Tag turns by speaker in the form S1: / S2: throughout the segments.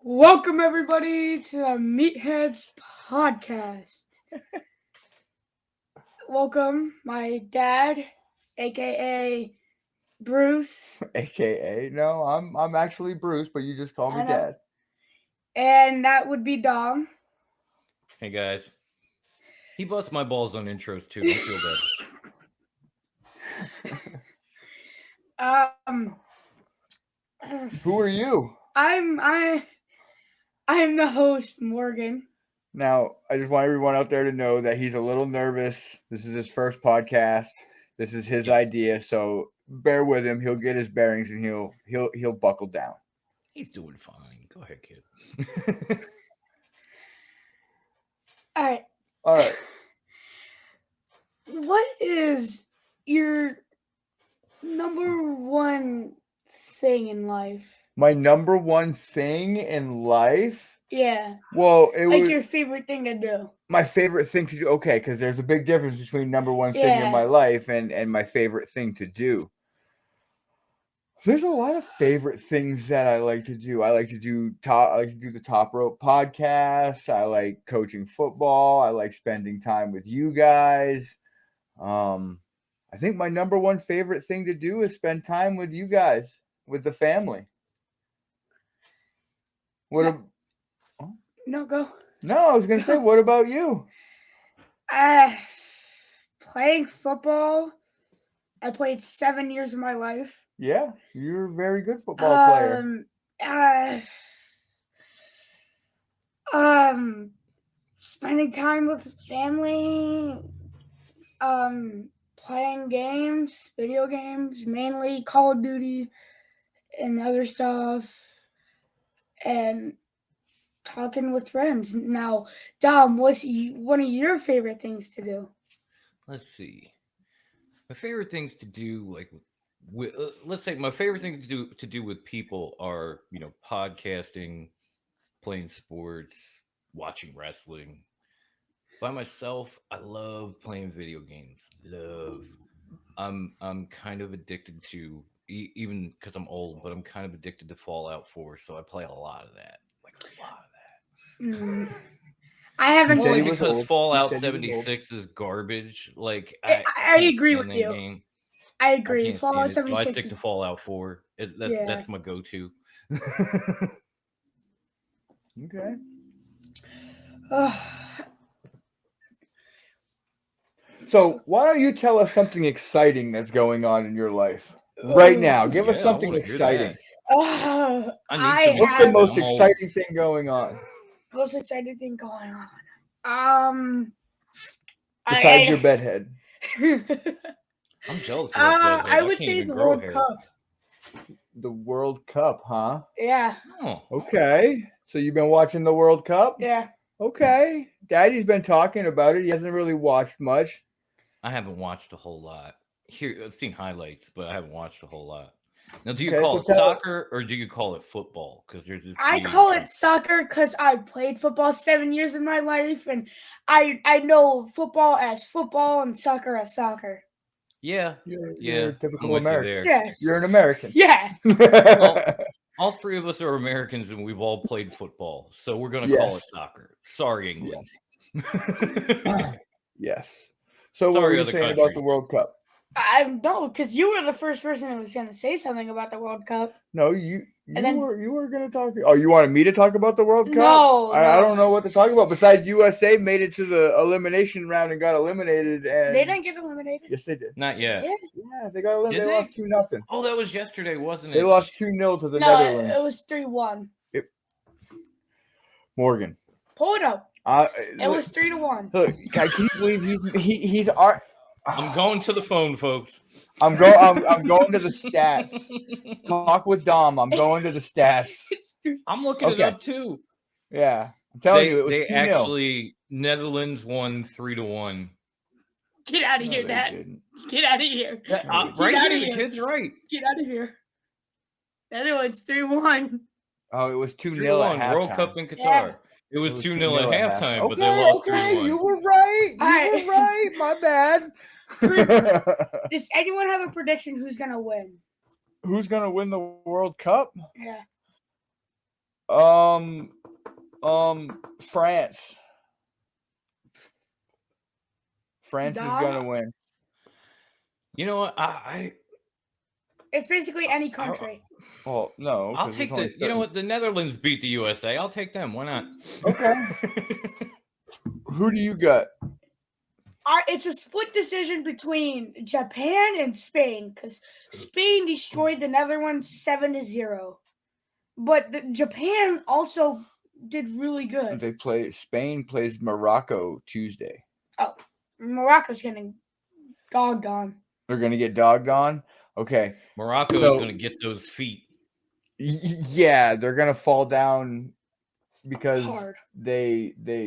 S1: Welcome everybody to the Meatheads Podcast. Welcome my dad, aka Bruce,
S2: AKA, no, I'm actually Bruce, but you just call me
S1: I know.
S2: Dad.
S1: And that would be Dom.
S3: Hey guys, he busts my balls on intros too. Don't feel bad.
S1: Um,
S2: Who are you?
S1: I am the host, Morgen.
S2: Now, I just want everyone out there to know that he's a little nervous. This is his first podcast. This is his
S3: Yes.
S2: idea, so bear with him. He'll get his bearings and he'll buckle down.
S3: He's doing fine. Go ahead, kid.
S1: All right,
S2: All right.
S1: what is your number one thing in life?
S2: My number one thing in life.
S1: Yeah,
S2: Well, it
S1: like
S2: was
S1: your favorite thing to do.
S2: my favorite thing to do. Okay, because there's a big difference between number one thing in
S1: Yeah.
S2: my life and my favorite thing to do. There's a lot of favorite things that I like to do. I like to do the Top Rope podcast. I like coaching football. I like spending time with you guys. I think my number one favorite thing to do is spend time with you guys, with the family. What?
S1: No, go.
S2: No, I was gonna say, what about you?
S1: Playing football. I played 7 years of my life.
S2: Yeah, you're a very good football player.
S1: Spending time with family. Playing games, video games, mainly Call of Duty and other stuff, and talking with friends. Now, Dom, what's one of your favorite things to do?
S3: Let's see. My favorite things to do, like, let's say my favorite things to do with people are, podcasting, playing sports, watching wrestling. By myself, I love playing video games. Love. I'm kind of addicted to even because I'm old, but I'm kind of addicted to Fallout 4, so I play a lot of that. Like a lot of that.
S1: Mm, I haven't
S2: He said he
S3: Only
S2: was
S1: played.
S3: because
S2: old.
S3: Fallout
S2: He said he was old.
S3: 76 is garbage. Like
S1: I
S3: can't
S1: agree
S3: stand
S1: with
S3: that
S1: you.
S3: game.
S1: I
S3: I
S1: agree.
S3: can't
S1: Fallout
S3: stand it, so I
S1: 76
S3: stick to Fallout 4.
S1: Yeah.
S3: That's my go-to.
S2: Okay. So why don't you tell us something exciting that's going on in your life right now? Give us
S3: Yeah, I
S2: something
S3: wanna hear
S2: exciting.
S3: that. I need
S1: I
S3: some
S2: What's the
S1: have
S2: most
S3: I'm old.
S2: exciting thing going on
S1: most exciting thing going on.
S2: besides your bedhead?
S3: I'm jealous of that bedhead.
S1: I would
S3: can't
S1: say
S3: even
S1: the
S3: grow
S1: World
S3: hair.
S1: Cup.
S2: The World Cup, huh?
S1: Yeah,
S3: Oh,
S2: Okay. So you've been watching the World Cup?
S1: yeah.
S2: Okay. Daddy's been talking about it. He hasn't really watched much.
S3: I haven't watched a whole lot. Here, I've seen highlights, but I haven't watched a whole lot. Now, do you
S2: Okay,
S3: call
S2: so
S3: it
S2: tell-
S3: soccer or do you call it football? Because there's this.
S1: I
S3: big
S1: call it
S3: difference.
S1: soccer because I played football 7 years of my life, and I know football as football and soccer as soccer.
S3: Yeah,
S2: You're
S3: yeah.
S2: a typical
S3: I'm with you
S2: American.
S3: there.
S1: Yes.
S2: You're an American.
S1: Yeah.
S3: All three of us are Americans, and we've all played football, so we're gonna call it
S2: Yes.
S3: soccer. Sorry, England.
S2: Yes. So what were
S3: Sorry,
S2: you
S3: other
S2: saying about
S3: countries.
S2: the World Cup?
S1: I know because you were the first person who was going to say something about the World Cup.
S2: No, you
S1: then-
S2: were gonna talk. Oh, you wanted me to talk about the World Cup?
S1: No,
S2: I
S1: no.
S2: don't know what to talk about. Besides, USA made it to the elimination round and got eliminated. And
S1: They didn't get eliminated.
S2: Yes, they did.
S3: Not yet.
S1: Yeah.
S2: Yeah, they got eliminated.
S3: Did
S2: They
S3: they?
S2: lost 2-0.
S3: Oh, that was yesterday, wasn't it?
S2: They lost 2-0 to the
S1: No,
S2: Netherlands.
S1: it was 3-1.
S2: Morgan.
S1: Pull it up. It
S2: Look,
S1: was 3-1.
S2: look, can you believe he's our?
S3: I'm going to the phone, folks.
S2: I'm going to the stats. Talk with Dom. I'm going to the stats.
S1: It's 3.
S3: I'm looking it
S2: Okay.
S3: up too.
S2: Yeah, I'm telling you, it was
S3: They
S2: 2-0.
S3: actually Netherlands won 3-1.
S1: Get out of
S2: No,
S1: here,
S2: they
S1: Dad.
S2: didn't.
S1: Get out of here.
S2: No, they
S3: Right
S1: outta
S3: here, the
S1: here.
S3: kid's right.
S1: Get out of here. Anyway, it's 3-1.
S2: Oh, it was 2-0
S3: 3-1
S2: at
S3: World
S2: halftime.
S3: Cup in Qatar.
S1: Yeah.
S3: It was
S2: It was
S3: 2-0 at halftime, but they
S2: Okay,
S3: lost
S2: okay,
S3: 3-1.
S2: you were right. You
S1: Alright.
S2: were right. My bad.
S1: Does anyone have a prediction who's going to win?
S2: Who's gonna win the World Cup?
S1: Yeah.
S2: France. France is
S1: Dom?
S2: gonna win.
S3: You know what?
S1: It's basically any country.
S2: Well, no,
S3: I'll
S2: 'cause
S3: take
S2: there's only
S3: the. You know
S2: certain-
S3: what? The Netherlands beat the USA. I'll take them. Why not?
S2: Okay. Who do you got?
S1: It's a split decision between Japan and Spain because Spain destroyed the Netherlands 7-0, but Japan also did really good.
S2: They play. Spain plays Morocco Tuesday.
S1: Oh, Morocco's getting dogged on.
S2: They're gonna get dogged on. Okay.
S3: Morocco is
S2: So-
S3: going to get those feet.
S2: Yeah, they're gonna fall down because
S1: Hard.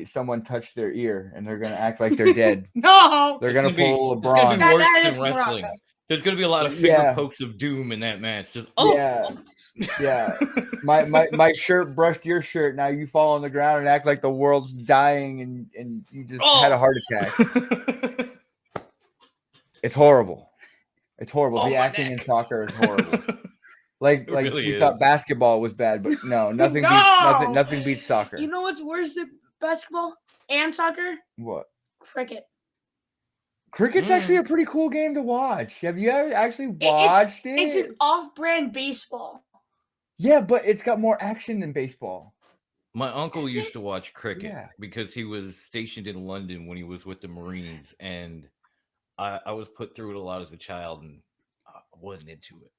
S2: someone touched their ear and they're gonna act like they're dead.
S1: No,
S2: They're gonna
S3: It's gonna
S2: pull
S3: It's going to be
S2: LeBron.
S3: worse
S1: That
S3: than
S1: is
S3: wrestling.
S1: Morocco.
S3: There's going to be a lot of finger
S2: Yeah.
S3: pokes of doom in that match. Just
S2: Yeah. My shirt brushed your shirt. Now you fall on the ground and act like the world's dying and you just had a heart attack. It's horrible. It's horrible.
S3: Oh,
S2: the
S3: my
S2: acting
S3: neck.
S2: in soccer is horrible. Like
S3: really
S2: we
S3: is.
S2: thought basketball was bad, but no, nothing
S1: No!
S2: beats nothing beats soccer.
S1: You know what's worse than basketball and soccer?
S2: What?
S1: Cricket.
S2: Cricket's actually a pretty cool game to watch. Have you ever actually
S1: It's-
S2: watched it?
S1: It's an off-brand baseball.
S2: Yeah, but it's got more action than baseball.
S3: My uncle
S1: Is
S3: used
S1: it?
S3: to watch cricket
S2: Yeah.
S3: because he was stationed in London when he was with the Marines, and I was put through it a lot as a child, and I wasn't into it.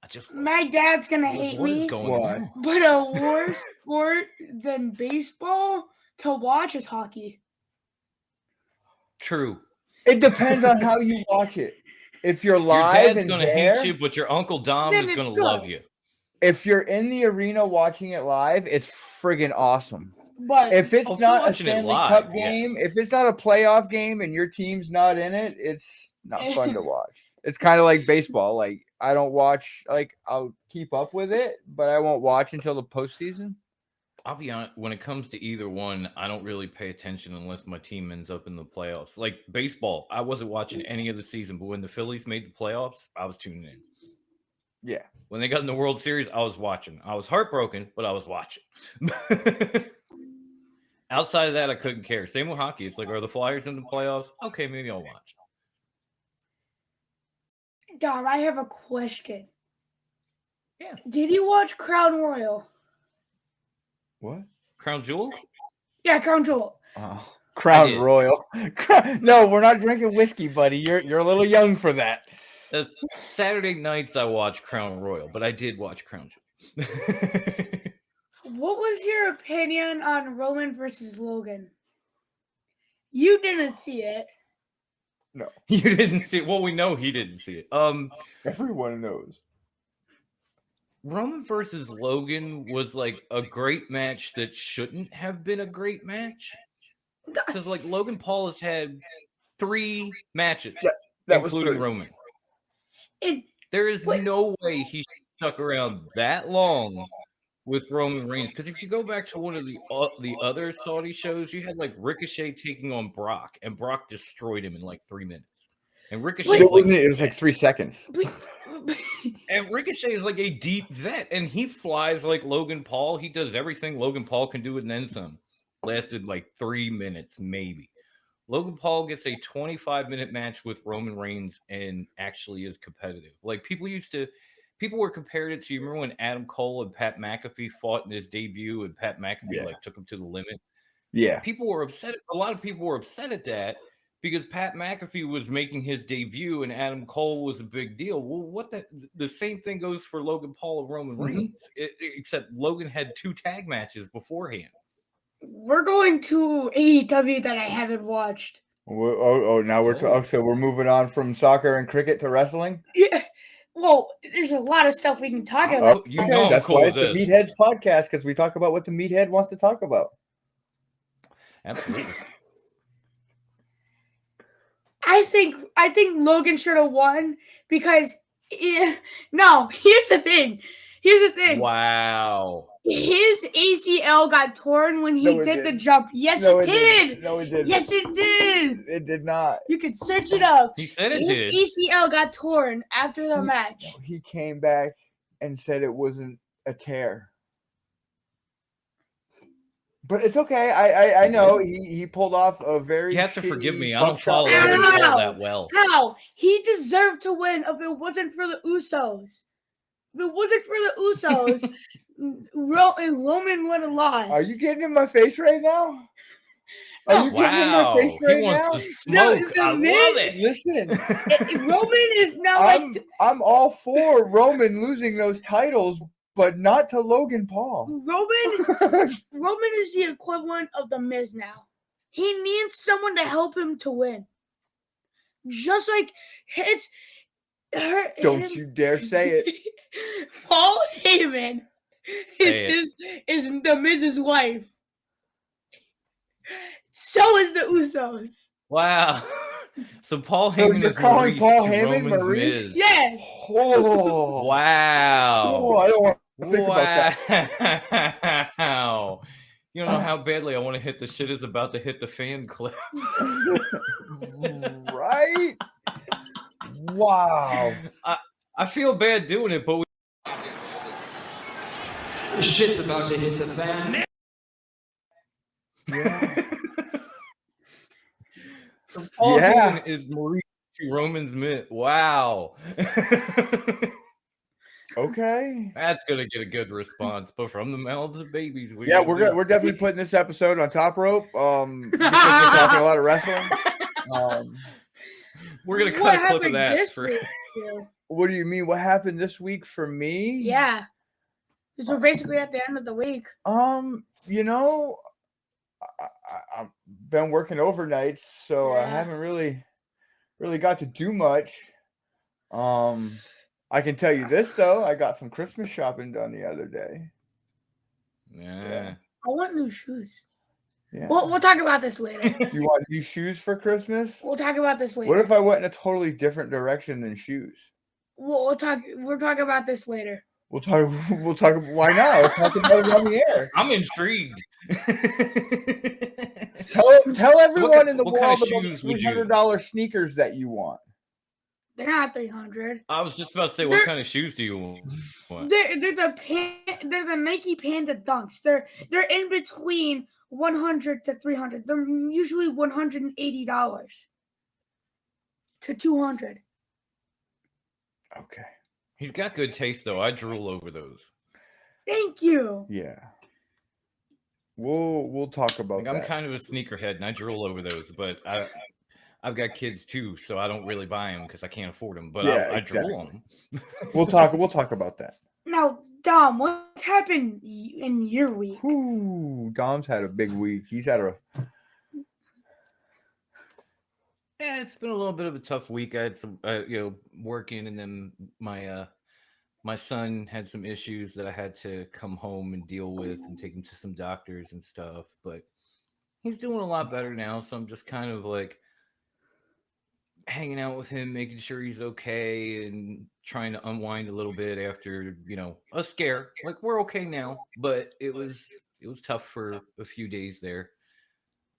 S3: I just wasn't.
S1: My dad's gonna
S3: What is-
S1: hate
S3: what is
S1: me,
S3: going
S2: Why?
S3: on?
S1: but a worse sport than baseball to watch is hockey.
S3: True.
S2: It depends on how you watch it. If you're
S3: Your
S2: live
S3: dad's
S2: and
S3: gonna
S2: there,
S3: hate you, but your Uncle Dom
S1: Then
S3: is
S1: it's
S3: gonna love
S1: good.
S3: you.
S2: if you're in the arena watching it live, it's friggin' awesome.
S1: But
S2: If it's
S3: Oh, if you're
S2: not a
S3: watching it
S2: Stanley
S3: live,
S2: Cup
S3: yeah.
S2: game, if it's not a playoff game and your team's not in it, it's not fun to watch. It's kind of like baseball. Like I don't watch. Like I'll keep up with it, but I won't watch until the postseason.
S3: I'll be honest, when it comes to either one, I don't really pay attention unless my team ends up in the playoffs. Like baseball, I wasn't watching any of the season, but when the Phillies made the playoffs, I was tuning in.
S2: Yeah.
S3: When they got in the World Series, I was watching. I was heartbroken, but I was watching. Outside of that, I couldn't care. Same with hockey. It's like, are the Flyers in the playoffs? Okay, maybe I'll watch.
S1: Dom, I have a question.
S3: Yeah.
S1: Did you watch Crown Royal?
S2: What?
S3: Crown Jewel?
S1: Yeah, Crown Jewel.
S2: Oh, Crown
S3: did.
S2: Royal. No, we're not drinking whiskey, buddy. You're a little young for that.
S3: That's Saturday nights I watch Crown Royal, but I did watch Crown Jewel.
S1: What was your opinion on Roman versus Logan? You didn't see it.
S2: No,
S3: You didn't see it. Well, we know he didn't see it.
S2: everyone knows.
S3: Roman versus Logan was like a great match that shouldn't have been a great match. Because like Logan Paul has had 3 matches,
S2: That was
S3: including
S2: three.
S3: Roman.
S1: And
S3: There is
S1: Wait.
S3: no way he stuck around that long with Roman Reigns. Because if you go back to one of the other Saudi shows, you had like Ricochet taking on Brock, and Brock destroyed him in like 3 minutes. And Ricochet,
S1: Wait,
S2: It wasn't. It was like 3 seconds.
S3: and Ricochet is like a deep vet, and he flies like Logan Paul. He does everything Logan Paul can do, and then some. Lasted like 3 minutes, maybe. Logan Paul gets a 25-minute match with Roman Reigns and actually is competitive. Like people were compared it to, you remember when Adam Cole and Pat McAfee fought in his debut and Pat McAfee like took him to the limit?
S2: Yeah.
S3: People were upset. A lot of people were upset at that because Pat McAfee was making his debut and Adam Cole was a big deal. Well, the same thing goes for Logan Paul and Roman Reigns, except Logan had 2 tag matches beforehand.
S1: we're going to AEW that I haven't watched.
S2: Now so we're moving on from soccer and cricket to wrestling.
S1: Yeah. Well, there's a lot of stuff we can talk
S3: Oh,
S1: about.
S3: you know I'm
S2: that's
S3: cool
S2: why
S3: with
S2: it's the
S3: this.
S2: Meatheads Podcast, because we talk about what the Meathead wants to talk about.
S3: Absolutely.
S1: I think Logan should have won because no, here's the thing.
S3: Wow.
S1: His ACL got torn when he
S2: No, it
S1: did the
S2: didn't.
S1: jump. Yes,
S2: No,
S1: it did.
S2: didn't. No, it didn't.
S1: Yes, it did.
S2: It did not.
S1: You can search it up.
S3: He said it
S1: His
S3: did.
S1: ACL got torn after the match.
S2: He came back and said it wasn't a tear. But it's okay. I know he pulled off a very.
S3: You have to forgive
S2: shitty
S3: me. I don't
S2: buckshot
S3: follow
S2: race.
S3: Logan Paul
S1: Ow!
S3: that well.
S1: How? He deserved to win if it wasn't for the Usos. If it wasn't for the Usos, Roman would have lost.
S2: Are you getting in my face right now? Are you getting in my
S3: Wow,
S2: face
S3: he
S2: right
S3: wants
S2: now?
S3: to smoke.
S1: The
S3: I love
S1: Miz-
S3: it.
S2: Listen,
S1: Roman is now
S2: I'm all for Roman losing those titles, but not to Logan Paul.
S1: Roman is the equivalent of the Miz now. He needs someone to help him to win. Just like
S2: Don't you dare say it.
S1: Paul Heyman is the Miz's wife. So is the Usos.
S3: Wow. So Paul
S2: So
S3: Heyman
S2: you're
S3: is
S2: calling
S3: Maurice
S2: Paul
S3: to
S2: Heyman
S3: Roman's
S2: Maurice?
S3: Miz.
S1: Yes.
S2: Oh,
S3: Wow.
S2: oh, I don't want to think about that.
S3: Wow. You don't know how badly I want to hit the shit is about to hit the fan clip.
S2: Right? Wow.
S3: I feel bad doing it, but
S4: Shit's about to hit the fan.
S2: Yeah.
S3: so Paul
S2: Yeah.
S3: Heyman is Maurice to Roman's Miz. Wow.
S2: Okay.
S3: That's gonna get a good response, but from the mouths of babies,
S2: Yeah, we're definitely putting this episode on Top Rope. Because we're talking a lot of wrestling.
S3: We're gonna
S1: What
S3: cut a clip of
S1: happened
S3: that.
S1: this week, too?
S2: What do you mean? What happened this week for me?
S1: Yeah. Because we're basically at the end of the week.
S2: You know, I've been working overnights, so I
S1: Yeah.
S2: haven't really got to do much. I can tell you this though, I got some Christmas shopping done the other day.
S3: Yeah.
S1: I want new shoes.
S2: Yeah.
S1: We'll talk about this later.
S2: You want new shoes for Christmas?
S1: We'll talk about this later.
S2: What if I went in a totally different direction than shoes?
S1: We'll talk about this later.
S2: We'll talk. Why not? Let's talk about it on the air.
S3: I'm intrigued.
S2: Tell everyone in the
S3: what kind
S2: world
S3: of
S2: about the
S3: shoes would you-
S2: $300 sneakers that you want.
S1: They're not 300.
S3: I was just about to say, what kind of shoes do you want?
S1: They're the Nike Panda Dunks. They're in between 100 to 300. They're usually $180 to 200.
S2: Okay.
S3: He's got good taste, though. I drool over those.
S1: Thank you.
S2: Yeah. We'll talk about
S3: Like,
S2: that.
S3: I'm kind of a sneakerhead, and I drool over those, but I've got kids too, so I don't really buy them because I can't afford them. But
S2: Yeah,
S3: I drool on them.
S2: We'll talk about that.
S1: Now, Dom, what's happened in your week?
S2: Ooh, Dom's had a big week. He's had a
S3: Yeah, it's been a little bit of a tough week. I had some, working, and then my son had some issues that I had to come home and deal with and take him to some doctors and stuff. But he's doing a lot better now, so I'm just kind of like hanging out with him, making sure he's okay, and trying to unwind a little bit after a scare. Like, we're okay now, but it was tough for a few days there.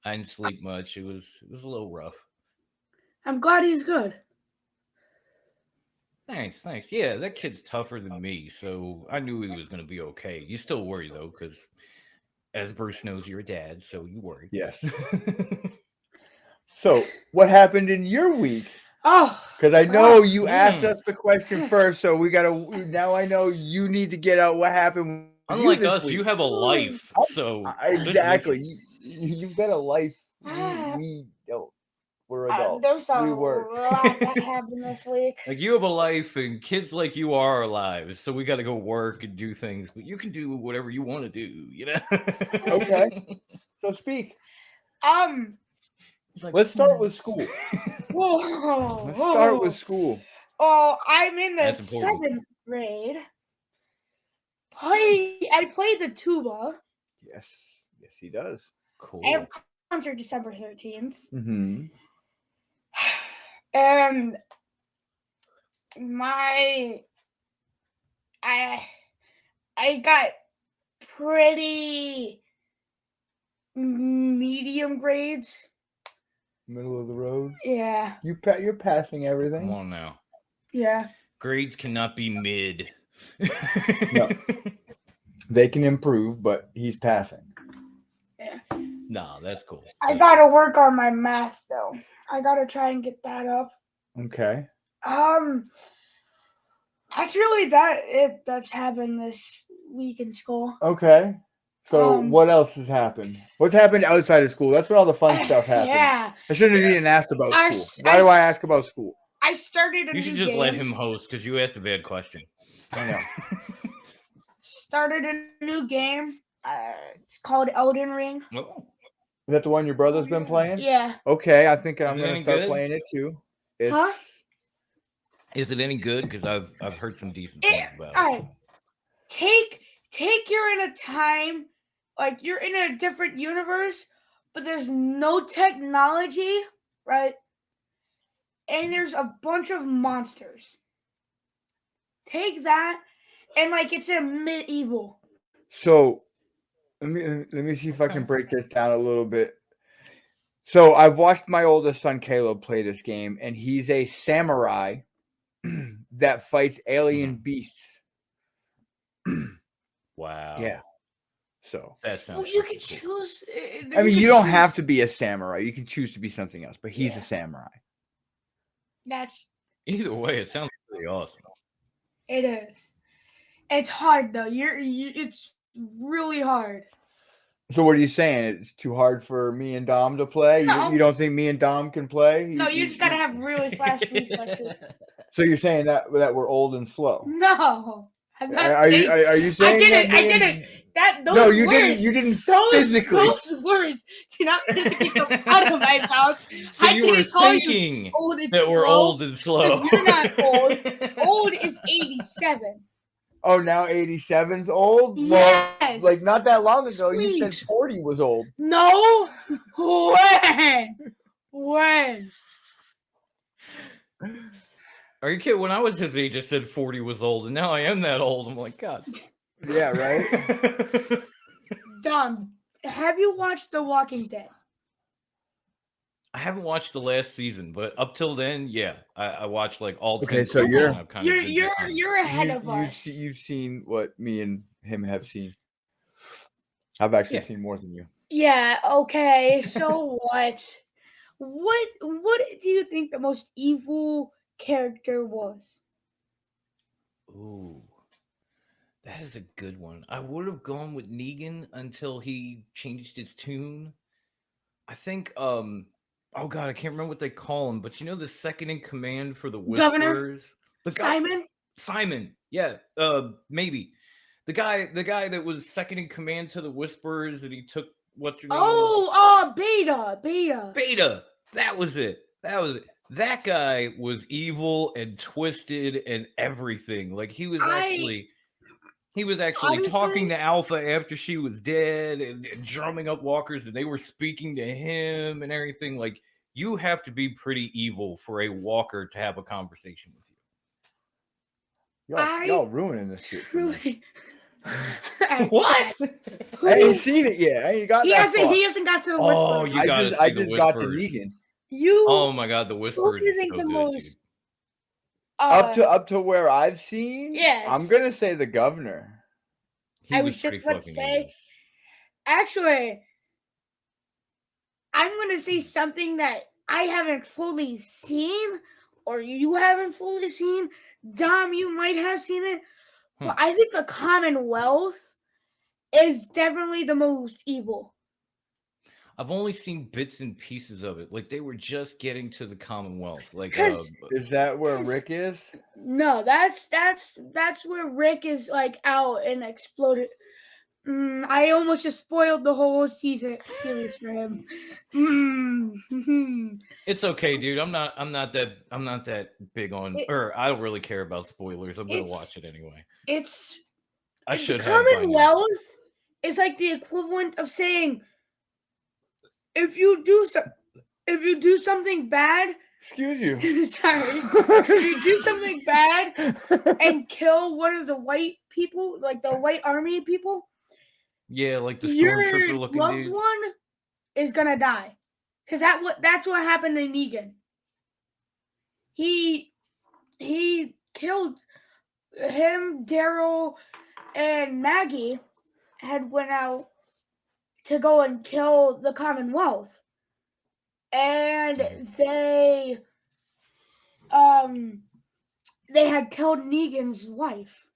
S3: I didn't sleep much. It was a little rough.
S1: I'm glad he's good.
S3: Thanks. Yeah, that kid's tougher than me, so I knew he was going to be okay. You still worry, though, because as Bruce knows, you're a dad, so you worry.
S2: yes. So, what happened in your week?
S1: Oh,
S2: Because I know you asked us the question first, so now I know you need to get out what happened. with
S3: Unlike
S2: this
S3: us,
S2: week.
S3: you have a life, so
S2: Exactly. You've got a life. We don't. We're adults.
S1: there's a
S2: we work.
S1: lot that happened this week.
S3: Like, you have a life, and kids like you are alive, so we got to go work and do things, but you can do whatever you want to do,
S2: Okay. So speak. Let's start with school.
S1: Whoa.
S2: Let's start with school.
S1: Oh, I'm in the
S3: That's important.
S1: 7th grade. I play the tuba.
S2: Yes, he does.
S3: Cool.
S1: I have concert December 13th.
S2: Mm-hmm.
S1: And I got pretty medium grades.
S2: Middle of the road.
S1: Yeah.
S2: You're passing everything.
S3: Come on now.
S1: Yeah.
S3: Grades cannot be mid.
S2: No. They can improve, but he's passing.
S1: Yeah.
S3: Nah, that's cool.
S1: I gotta work on my math though. I gotta try and get that up.
S2: Okay.
S1: That's really that's happened this week in school.
S2: Okay. So what else has happened? What's happened outside of school? That's where all the fun stuff happens.
S1: Yeah.
S2: I shouldn't have even asked about
S1: I
S2: school.
S1: s-
S2: Why
S1: I
S2: do I
S1: s-
S2: ask about school?
S1: I started a
S3: You
S1: new
S3: should just
S1: game.
S3: let him host because you asked a bad question.
S2: I know.
S1: Started a new game. It's called Elden Ring.
S3: Oh,
S2: Is that the one your brother's been playing?
S1: Yeah.
S2: Okay, I think I'm
S3: Is it
S2: gonna
S3: any
S2: start
S3: good?
S2: playing it too. It's
S1: Huh?
S3: is it any good? Because I've heard some decent things about
S1: All
S3: it.
S1: right. Take you're in a time, like you're in a different universe, but there's no technology, right? And there's a bunch of monsters. Take that, and like it's a medieval.
S2: so. Let me see if I can break this down a little bit. So I've watched my oldest son Caleb play this game, and he's a samurai that fights alien beasts.
S3: Wow.
S2: Yeah. So
S3: That sounds.
S1: Well, you
S3: fucking
S1: can
S3: cool.
S1: choose.
S2: I mean, you don't have to be a samurai. You can choose to be something else, but he's a
S1: Yeah.
S2: samurai.
S1: That's
S3: Either way, it sounds pretty awesome.
S1: it is. It's hard though. It's really hard.
S2: So what are you saying? It's too hard for me and Dom to play?
S1: No.
S2: You don't think me and Dom can play?
S1: No, you just gotta have really fast reflexes.
S2: So you're saying that we're old and slow?
S1: No, I'm not
S2: Are
S1: saying.
S2: you saying
S1: I
S2: that?
S1: didn't. Those
S2: No, you
S1: words,
S2: didn't. You didn't
S1: Those
S2: physically.
S1: words do not physically come out of my mouth.
S3: So
S1: I
S3: you were
S1: didn't call you
S3: thinking
S1: old and
S3: that we're
S1: slow,
S3: old and slow.
S1: 'cause you're not old. Old is 87.
S2: Oh, now 87's old?
S1: Yes.
S2: Well, like not that long ago, you said
S1: Sweet.
S2: 40 was old.
S1: No. When?
S3: Are you kidding? When I was his age, I said 40 was old, and now I am that old. I'm like, God.
S2: Yeah, right?
S1: Dom, have you watched The Walking Dead?
S3: I haven't watched the last season, but up till then, yeah, I watched like all 10
S2: Okay, so
S3: seasons,
S2: you're-
S3: and I've kind of been behind.
S1: You're ahead of us.
S2: You've seen what me and him have seen. I've actually
S3: Yeah.
S2: seen more than you.
S1: Yeah, okay. So what? What do you think the most evil character was?
S3: Ooh, that is a good one. I would have gone with Negan until he changed his tune. I think oh god, I can't remember what they call him, but you know the second in command for the
S1: Governor?
S3: Whisperers?
S1: Simon?
S3: Simon. Yeah, maybe. The guy that was second in command to the Whisperers and he took what's her name?
S1: Beta.
S3: Beta. That was it. That guy was evil and twisted and everything. Like he was actually
S1: Honestly-
S3: talking to Alpha after she was dead and drumming up walkers and they were speaking to him and everything. Like you have to be pretty evil for a walker to have a conversation with you.
S2: Y'all ruining this shit. for me.
S1: Truly.
S3: What?
S2: I ain't seen it yet. I ain't got
S1: He
S2: that
S1: hasn't
S2: far.
S1: he hasn't got to the Whisper.
S3: Oh, you gotta
S2: I
S3: see the
S2: just got to
S3: Whisperers.
S2: Negan.
S1: You
S3: Oh my god, the
S1: who
S3: Whisperers
S1: do you
S3: is
S1: think
S3: so
S1: the
S3: good,
S1: most
S3: dude.
S2: Up to where I've seen,
S1: Yes.
S2: I'm gonna say the governor.
S3: He
S1: I
S3: was
S1: was
S3: pretty
S1: just about to
S3: fucking
S1: say,
S3: evil.
S1: actually, I'm going to say something that I haven't fully seen, or you haven't fully seen. Dom, you might have seen it, but I think the Commonwealth is definitely the most evil.
S3: I've only seen bits and pieces of it. Like they were just getting to the Commonwealth. Like
S1: Because
S2: Is that where Rick is?
S1: no, that's where Rick is like out and exploded. I almost just spoiled the whole series for him.
S3: it's okay, dude. I'm not that big on or I don't really care about spoilers. I'm gonna watch it anyway. I should
S1: the
S3: have by now.
S1: Commonwealth is like the equivalent of saying if you do something bad,
S2: Excuse you.
S1: sorry, if you do something bad and kill one of the white people, like the white army people,
S3: Yeah, like the
S1: your
S3: stormtrooper looking
S1: loved
S3: dudes.
S1: one is gonna die. Because that's what happened to Negan. He killed him, Daryl, and Maggie had went out to go and kill the Commonwealth. And they had killed Negan's wife.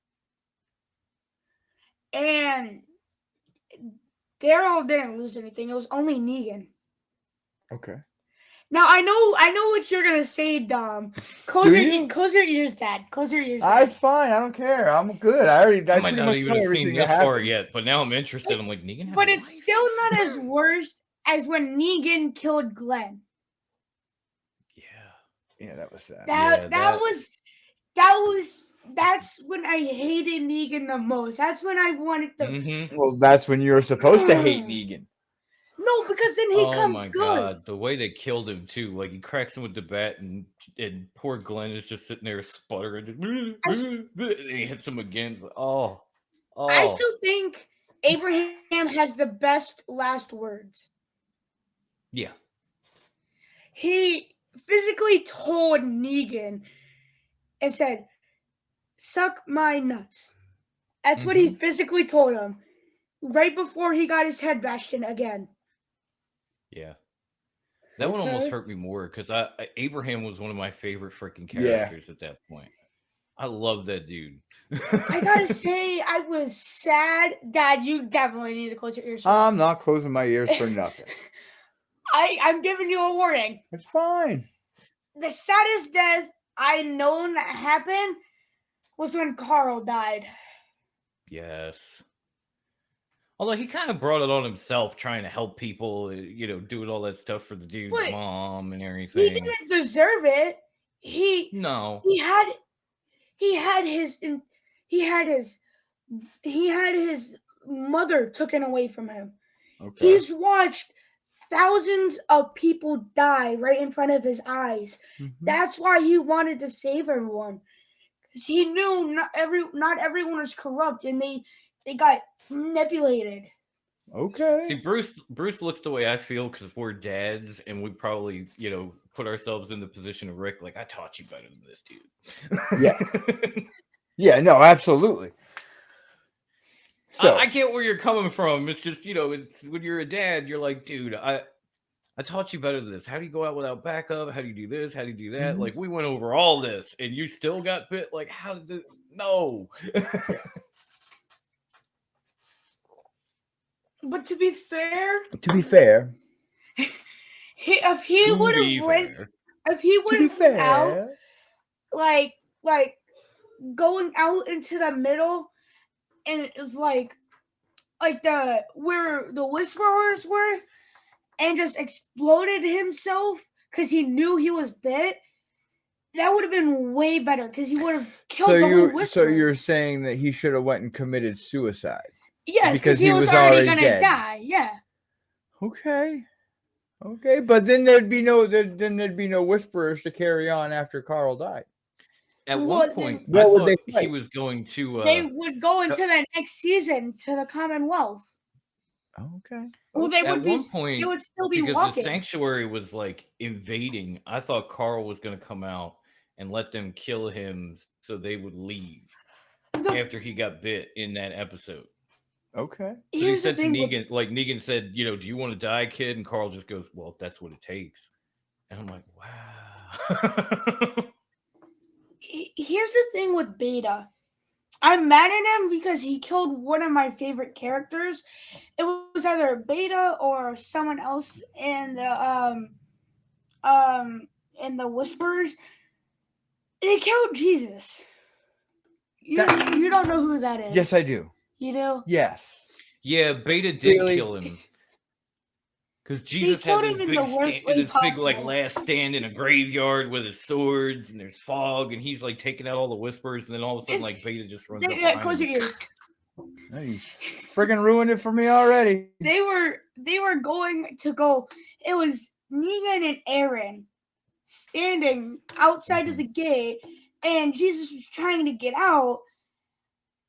S1: And Daryl didn't lose anything. It was only Negan.
S2: Okay.
S1: Now I know what you're gonna say, Dom. Close your ears, Dad. Close your ears. Dad.
S2: It's fine. I don't care. I'm good. I
S3: might not even have seen this far yet, but now I'm interested. I'm like, Negan.
S1: But it's still not as worse as when Negan killed Glenn.
S2: Yeah, that was sad.
S1: That's when I hated Negan the most. That's when I wanted to.
S2: Well, that's when you're supposed to hate Negan.
S1: No, because then he comes
S3: my
S1: good.
S3: God, the way they killed him too, like he cracks him with the bat, and poor Glenn is just sitting there sputtering, and he hits him again. Oh.
S1: I still think Abraham has the best last words.
S3: Yeah.
S1: He physically told Negan and said, "Suck my nuts." That's what he physically told him right before he got his head bashed in again.
S3: Yeah. That one almost hurt me more because Abraham was one of my favorite freaking characters at that point. I love that dude.
S1: I gotta say, I was sad. Dad, you definitely need to close your ears.
S2: I'm not closing my ears for nothing.
S1: I'm giving you a warning.
S2: It's fine.
S1: The saddest death I known that happened was when Carl died.
S3: Yes. Although he kind of brought it on himself, trying to help people, doing all that stuff for the dude's mom and everything.
S1: He didn't deserve it. He had his mother taken away from him. Okay. He's watched thousands of people die right in front of his eyes. That's why he wanted to save everyone, because he knew not everyone was corrupt, and they got manipulated.
S3: Okay. See, Bruce looks the way I feel because we're dads, and we probably put ourselves in the position of Rick. Like, I taught you better than this dude.
S2: Yeah. Yeah. No. Absolutely.
S3: So I get where you're coming from. It's just it's when you're a dad, you're like, dude, I taught you better than this. How do you go out without backup? How do you do this? How do you do that? Like, we went over all this, and you still got bit. Like, how did this? No.
S1: But to be fair, if he would have went out, like going out into the middle, and it was like where the Whisperers were, and just exploded himself because he knew he was bit, that would have been way better because he would have killed the whole Whisperers.
S2: So you're saying that he should have went and committed suicide?
S1: Yes, because he was already gonna die. Yeah.
S2: Okay, but then there'd be no Whisperers to carry on after Carl died.
S3: At one point, I thought he was going to.
S1: They would go into the next season to the Commonwealth.
S2: Okay.
S1: Well, they would still be
S3: because
S1: walking.
S3: The sanctuary was like invading. I thought Carl was going to come out and let them kill him, so they would leave after he got bit in that episode.
S2: Okay.
S3: So he said to Negan, Negan said, do you want to die, kid? And Carl just goes, well, if that's what it takes. And I'm like, wow.
S1: Here's the thing with Beta. I'm mad at him because he killed one of my favorite characters. It was either Beta or someone else in the Whisperers. They killed Jesus. You don't know who that is.
S2: Yes, I do.
S1: You know?
S2: Yes.
S3: Yeah, Beta did kill him. Because Jesus had this big last stand in a graveyard with his swords, and there's fog, and he's like taking out all the Whispers, and then all of a sudden, Beta just runs up
S1: close your ears.
S2: You friggin' ruined it for me already.
S1: They were going to go. It was Negan and Aaron standing outside of the gate, and Jesus was trying to get out,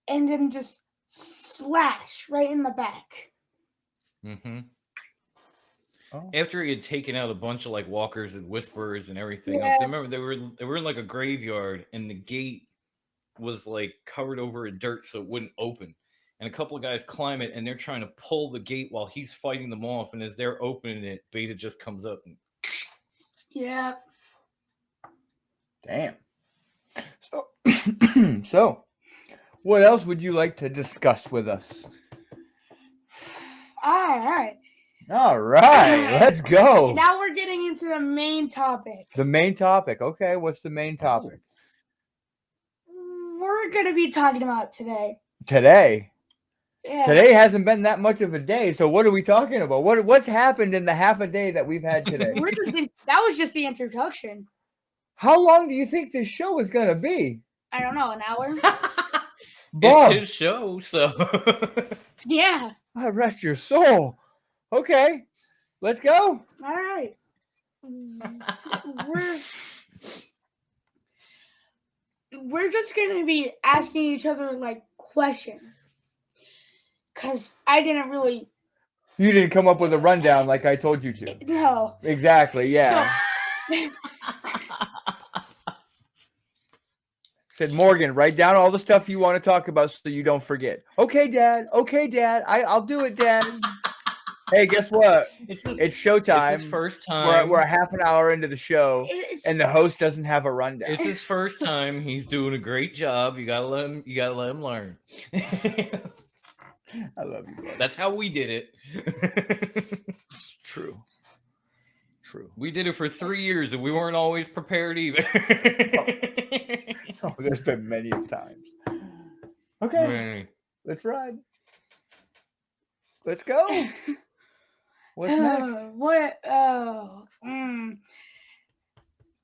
S1: and then just slash right in the back.
S3: After he had taken out a bunch of walkers and Whisperers and everything else. I remember they were in a graveyard, and the gate was covered over in dirt so it wouldn't open. and a couple of guys climb it, and they're trying to pull the gate while he's fighting them off. And as they're opening it, Beta just comes up. And...
S1: Yeah.
S2: Damn. So, what else would you like to discuss with us?
S1: All right.
S2: All right, let's go.
S1: Now we're getting into the main topic.
S2: The main topic. Okay, what's the main topic?
S1: We're going to be talking about today.
S2: Today.
S1: Yeah.
S2: Today hasn't been that much of a day, so what are we talking about? What's happened in the half a day that we've had today?
S1: That was just the introduction.
S2: How long do you think this show is going to be?
S1: I don't know, an hour?
S2: Bob.
S3: It's his show, so...
S1: Yeah.
S2: I rest your soul. Okay, let's go.
S1: All right. We're just going to be asking each other, like, questions. Because I didn't really...
S2: You didn't come up with a rundown like I told you to.
S1: No.
S2: Exactly, yeah.
S1: So,
S2: Said, Morgan, write down all the stuff you want to talk about so you don't forget. Okay, Dad. Okay, Dad. I'll do it, Dad. Hey, guess what? It's showtime.
S3: It's his first time.
S2: We're a half an hour into the show, and the host doesn't have a rundown.
S3: It's his first time. He's doing a great job. You gotta let him learn.
S2: I love you, bro.
S3: That's how we did it.
S2: True.
S3: We did it for 3 years, and we weren't always prepared either.
S2: Oh, there's been many times. Okay, let's ride. Let's go. What's next?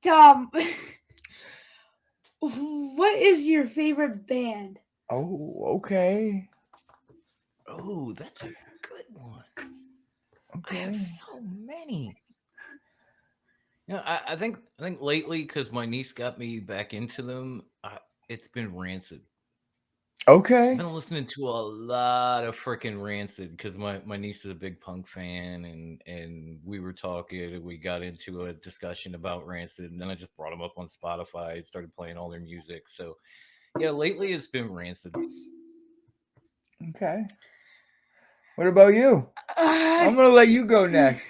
S1: Tom, what is your favorite band?
S2: Oh, okay.
S3: Oh, that's a good one.
S2: Okay.
S3: I have so many. You know, I think lately, because my niece got me back into them, it's been Rancid.
S2: Okay.
S3: I've been listening to a lot of freaking Rancid because my niece is a big punk fan, and we were talking, and we got into a discussion about Rancid, and then I just brought them up on Spotify and started playing all their music. So, yeah, lately it's been Rancid.
S2: Okay. What about you? I'm going to let you go next.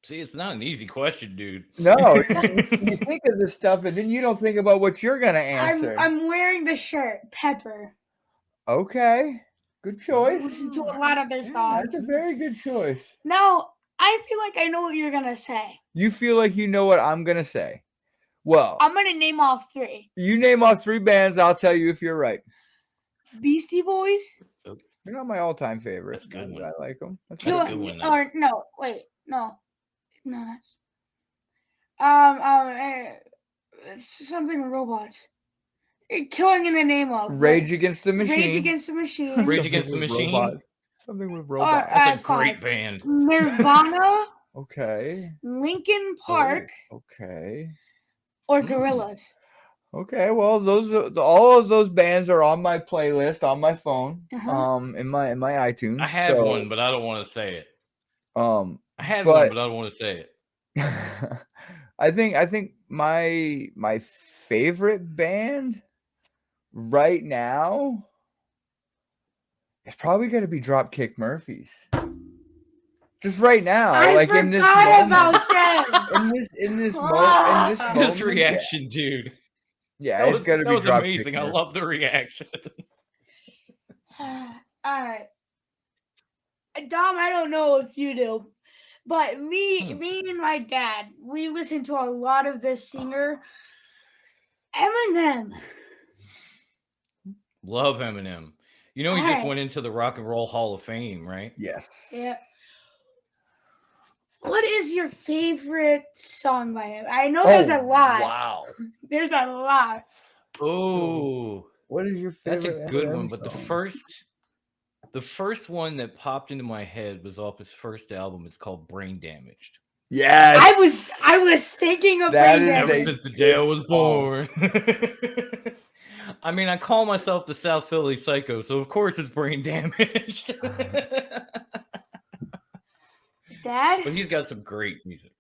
S3: See, it's not an easy question, dude.
S2: No, you think of this stuff, and then you don't think about what you're going to answer.
S1: I'm wearing the shirt, Pepper.
S2: Okay. Good choice.
S1: Listen to a lot of their songs.
S2: That's a very good choice.
S1: Now, I feel like I know what you're going to say.
S2: You feel like you know what I'm going to say. Well,
S1: I'm going to name off 3.
S2: You name off 3 bands, I'll tell you if you're right.
S1: Beastie Boys.
S2: They're not my all-time favorite.
S3: That's a good one.
S2: I like them.
S3: That's a good one, though.
S1: Or no, wait, no, that's it's something robots. Killing in the name of
S2: Rage Against the Machine.
S1: Rage Against the Machine.
S3: Rage Against the Machine.
S2: Robots. Something with robots.
S3: That's a great band.
S1: Nirvana.
S2: Okay.
S1: Linkin Park.
S2: Okay.
S1: Or Gorillaz.
S2: Okay, well, all of those bands are on my playlist on my phone, in my iTunes.
S3: I had one, but I don't want to say it. I had one, but I don't want to say it.
S2: I think my favorite band right now is probably going to be Dropkick Murphys. Just right now, like in this moment. In this moment.
S3: This reaction, dude.
S2: Yeah, it's got to be Dropkick.
S3: That was amazing. I love the reaction.
S1: All right. Dom, I don't know if you do, but me and my dad, we listen to a lot of this singer, Eminem.
S3: Love Eminem. You know, he just went into the Rock and Roll Hall of Fame, right?
S2: Yes.
S1: Yeah. What is your favorite song by him? I know there's a lot.
S2: Wow.
S1: There's a lot.
S3: Oh.
S2: What is your favorite?
S3: That's a good one, but
S2: song?
S3: the first one that popped into my head was off his first album. It's called Brain Damaged.
S2: Yes.
S1: I was thinking of
S2: that
S1: Brain Damaged.
S3: Ever since the day I was born. I mean, I call myself the South Philly Psycho, so of course it's Brain Damaged.
S1: Dad?
S3: But he's got some great music.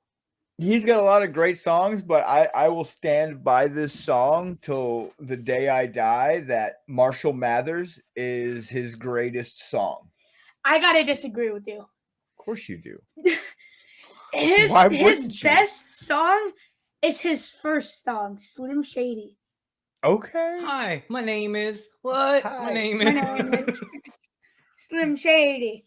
S2: He's got a lot of great songs, but I will stand by this song till the day I die that Marshall Mathers is his greatest song.
S1: I gotta disagree with you.
S2: Of course you do.
S1: His
S2: Why wouldn't you?
S1: best song is his first song, Slim Shady.
S2: Okay.
S3: Hi, my name is what?
S2: Hi.
S3: My name
S1: My
S3: is.
S1: name is Slim Shady.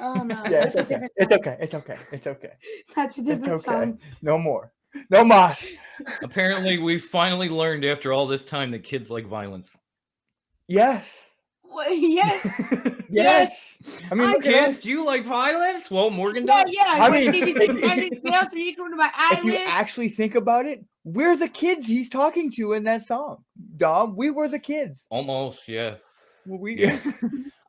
S1: Oh no,
S2: Yeah,
S1: that's
S2: it's
S1: a
S2: okay.
S1: different
S2: It's
S1: song.
S2: okay. It's okay. It's okay.
S1: That's a
S2: It's
S1: different
S2: okay.
S1: song.
S2: No more. No mas.
S3: Apparently, we finally learned after all this time that kids like violence.
S2: Yes.
S1: Yes.
S2: Yes. I mean,
S3: Hi,
S2: look at
S3: kids.
S2: us.
S3: Do you like violence? Well, Morgan
S1: Yeah,
S3: does.
S1: yeah.
S2: I mean,
S1: see these nails from each one of my
S2: If you
S1: eyelids.
S2: actually think about it, we're the kids he's talking to in that song. Dom, we were the kids.
S3: Almost, yeah.
S2: Well, we
S3: Yeah.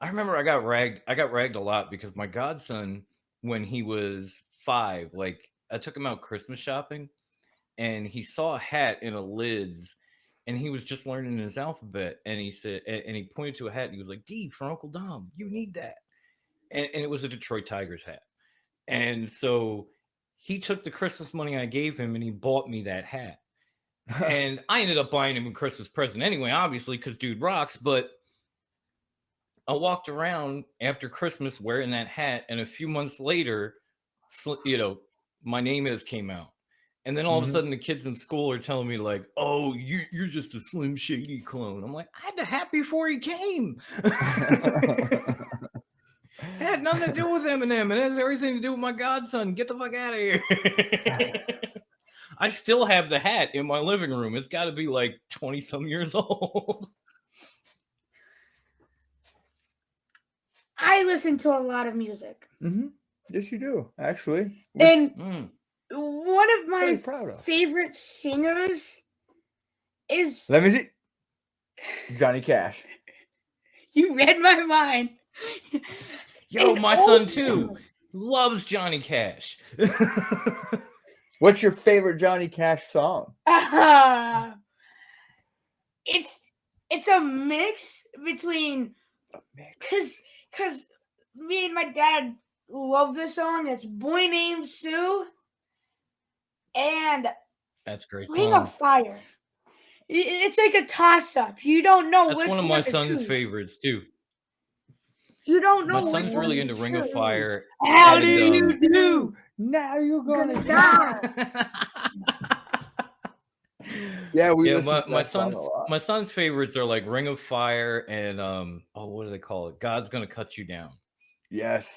S3: I remember I got ragged a lot because my godson, when he was 5, like I took him out Christmas shopping, and he saw a hat in a lids, and he was just learning his alphabet, and he said, and he pointed to a hat, and he was like, "D for Uncle Dom, you need that," and it was a Detroit Tigers hat, and so he took the Christmas money I gave him, and he bought me that hat, and I ended up buying him a Christmas present anyway, obviously, because dude rocks, but. I walked around after Christmas wearing that hat, and a few months later, My Name Is came out. And then all of a sudden, the kids in school are telling me, like, "Oh, you're just a Slim Shady clone." I'm like, I had the hat before he came. It had nothing to do with Eminem. It has everything to do with my godson. Get the fuck out of here. I still have the hat in my living room. It's got to be like 20-some years old.
S1: I listen to a lot of music.
S2: Mm-hmm. Yes, you do, actually.
S1: And
S3: Mm.
S1: one of my
S2: Very proud of.
S1: favorite singers is...
S2: Let me see. Johnny Cash.
S1: You read my mind.
S3: Yo,
S1: And
S3: my son too loves Johnny Cash.
S2: What's your favorite Johnny Cash song?
S1: It's a mix between... Because me and my dad love this song. It's Boy Named Sue and
S3: That's a great
S1: Ring
S3: song.
S1: of Fire. It's like a toss-up. You don't know
S3: That's
S1: which
S3: one of my
S1: to
S3: son's
S1: choose.
S3: favorites too.
S1: You don't know
S3: My
S1: which
S3: son's
S1: one
S3: really
S1: to
S3: into Ring of
S1: choose.
S3: Fire.
S1: How
S3: and,
S1: do you do?
S2: Now you're gonna
S1: die.
S2: Yeah, we
S3: Yeah,
S2: listen to
S3: my
S2: that song
S3: son's
S2: a lot.
S3: my son's favorites are like Ring of Fire and what do they call it? God's Gonna Cut You Down.
S2: Yes.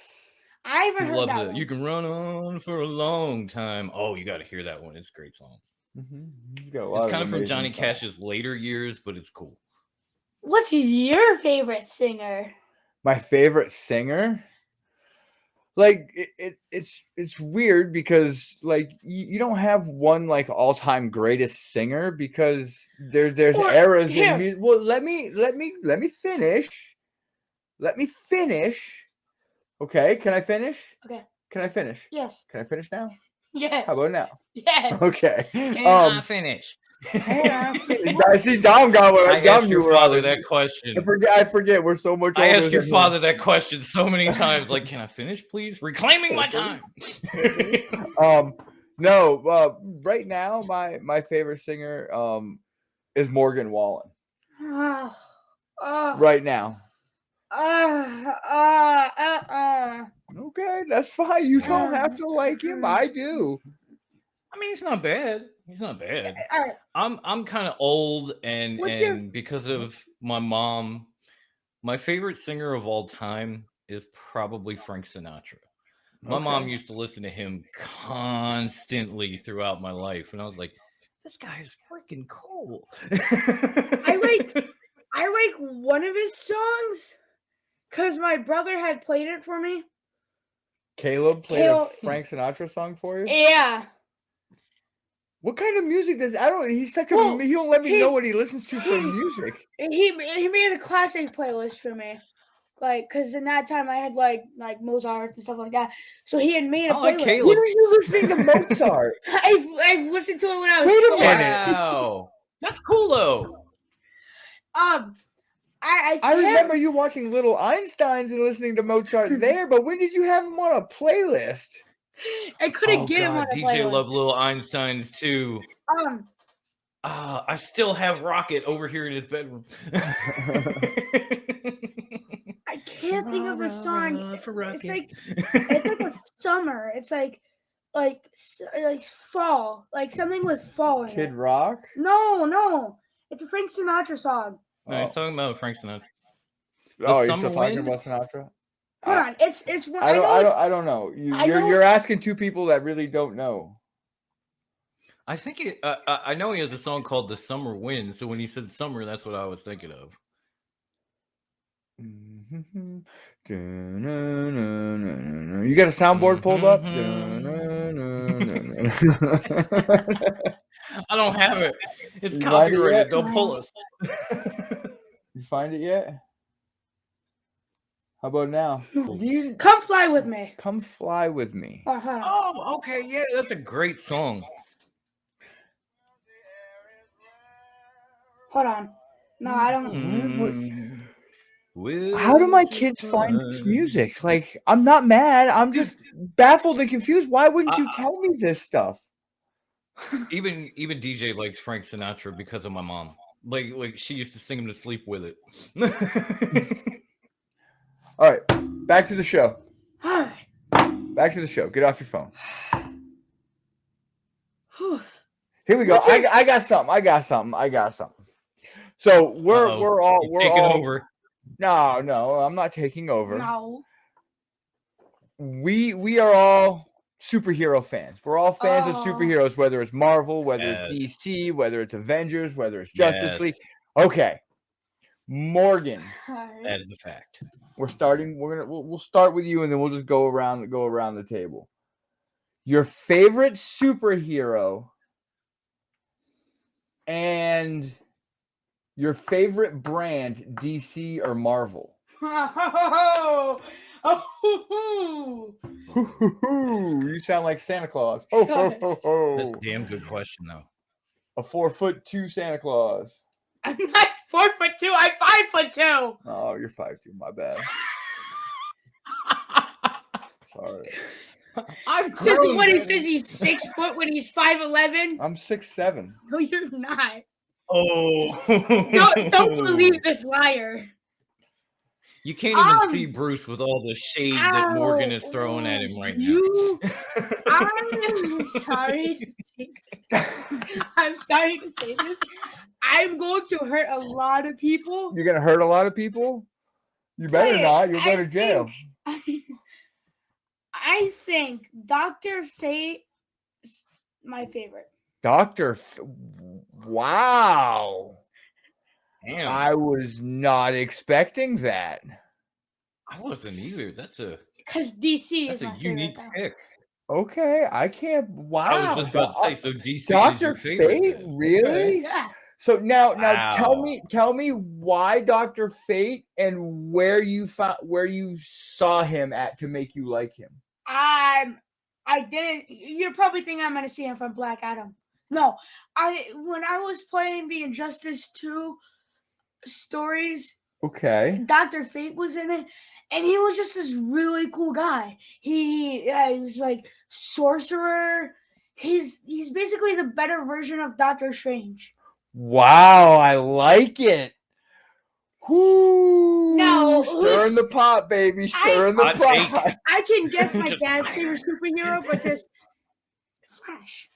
S1: I
S3: He
S1: haven't heard
S3: loves
S1: that
S3: it.
S1: one.
S3: You can run on for a long time. Oh, you got to hear that one. It's a great song.
S2: He's got a lot
S3: It's kind of from
S2: amazing
S3: Johnny
S2: songs.
S3: Cash's later years, but it's cool.
S1: What's your favorite singer?
S2: My favorite singer, like it's weird because like you don't have one like all-time greatest singer because there's
S1: Or,
S2: eras
S1: here.
S2: in music. Well, let me finish. Let me finish. Okay, can I finish?
S1: Okay.
S2: Can I finish?
S1: Yes.
S2: Can I finish now?
S1: Yes.
S2: How about now?
S1: Yes.
S2: Okay.
S3: Can I finish?
S2: I see Dom got what
S3: I
S2: Dom
S3: asked
S2: knew
S3: your
S2: what I
S3: father
S2: was-
S3: that question.
S2: I forget. We're so much older
S3: I asked your
S2: than
S3: father that question so many times. Like, can I finish, please? Reclaiming my time.
S2: No, right now my favorite singer is Morgan Wallen. Right now. Okay, that's fine. You don't have to like him. I do.
S3: I mean, he's not bad. He's not bad.
S1: All right.
S3: I'm kind of old, and
S1: What's your-
S3: because of my mom, my favorite singer of all time is probably Frank Sinatra. My mom
S2: Okay.
S3: used to listen to him constantly throughout my life, and I was like, "This guy is freaking cool."
S1: I like one of his songs because my brother had played it for me.
S2: Caleb played a Frank Sinatra song for you?
S1: Yeah.
S2: What kind of music does I don't he's such a
S1: Well,
S2: he don't let me
S1: he-
S2: know what he listens to for music.
S1: He made a classic playlist for me. Like, because in that time I had like Mozart and stuff like that. So he had made a
S3: I like
S1: playlist.
S3: Caleb.
S2: When are you listening to Mozart?
S1: I've listened to it when I was
S2: Wait a
S1: four.
S2: minute.
S3: Wow, that's cool though.
S1: I
S2: I
S1: can't-
S2: remember you watching Little Einsteins and listening to Mozart there, but when did you have him on a playlist?
S1: I couldn't
S3: Oh
S1: get him on
S3: God,
S1: a
S3: DJ
S1: playlist.
S3: loved Little Einsteins too. I still have Rocket over here in his bedroom.
S1: I can't think of a song.
S3: For Rocket.
S1: It's like a summer. It's like fall, like something with fall in
S2: Kid
S1: it.
S2: Rock?
S1: No, it's a Frank Sinatra song.
S3: No, he's talking about Frank Sinatra.
S2: Oh, you're
S3: Summer
S2: still talking
S3: Wind?
S2: about Sinatra?
S1: Hold on, it's one.
S2: I don't know.
S1: I know
S2: You're
S1: it's-
S2: asking two people that really don't know.
S3: I think I know he has a song called "The Summer Wind." So when he said summer, that's what I was thinking of.
S2: You got a soundboard pulled up?
S3: I don't have it. It's
S2: You find it
S3: copyrighted.
S2: yet?
S3: Don't pull us.
S2: You find it yet? How about now?
S1: Come fly with me.
S2: Come fly with me.
S1: Oh, hold on.
S3: Oh, okay, yeah, that's a great song.
S1: Hold on. No, I don't.
S2: How do my kids find this music? Like, I'm not mad. I'm just baffled and confused. Why wouldn't you tell me this stuff?
S3: Even DJ likes Frank Sinatra because of my mom. Like she used to sing him to sleep with it.
S2: All right, back to the show.
S1: All right.
S2: Back to the show. Get off your phone.
S1: Whew.
S2: Here we go. I got something. So we're all
S3: taking over.
S2: No, I'm not taking over.
S1: No.
S2: We are all superhero fans. We're all fans of
S1: Oh.
S2: superheroes, whether it's Marvel, whether
S3: Yes.
S2: it's DC, whether it's Avengers, whether it's Justice
S3: Yes.
S2: League. Okay, Morgan,
S1: All right.
S3: That is a fact.
S2: we'll start with you, and then we'll just go around the table. Your favorite superhero and your favorite brand, DC or Marvel?
S1: Oh.
S2: You sound like Santa Claus. Ho, ho, ho, ho.
S3: That's a damn good question, though.
S2: A 4'2" Santa Claus.
S1: I'm not 4'2". I'm 5'2".
S2: Oh, you're 5'2". My bad. Sorry.
S3: I'm
S1: Since
S3: grown,
S1: when he
S3: man.
S1: says he's 6 foot when he's 5'11"?
S2: I'm 6'7".
S1: No, you're not.
S3: Oh,
S1: Don't believe this liar.
S3: You can't even see Bruce with all the shade that Morgan is throwing at him right
S1: you,
S3: now.
S1: I'm sorry to say I'm sorry to say this. I'm going to hurt a lot of people.
S2: You're gonna hurt a lot of people. You better
S1: Wait,
S2: not. You'll go to jail.
S1: I think Dr. Fate is my favorite.
S2: Wow.
S3: Damn,
S2: I was not expecting that.
S3: I wasn't either. That's a
S1: DC is my
S3: unique
S1: favorite.
S3: pick.
S2: Okay, I can't. Wow.
S3: I was just about to say. So DC is
S2: Dr.
S3: your favorite.
S2: Fate,
S3: then.
S2: really?
S1: Yeah.
S2: So now
S3: Wow.
S2: tell me why Dr. Fate and where you saw him at to make you like him.
S1: I didn't. You're probably thinking I'm gonna see him from Black Adam. No, when I was playing the Injustice 2 stories,
S2: Okay.
S1: Dr. Fate was in it, and he was just this really cool guy. He was like sorcerer. He's basically the better version of Doctor Strange.
S2: Wow, I like it. Whoo!
S1: Now,
S2: Stirring the pot, baby. Stirring the
S3: Hot take.
S2: pot.
S1: I can guess my
S3: Just
S1: dad's
S3: fire.
S1: favorite superhero, but just Flash.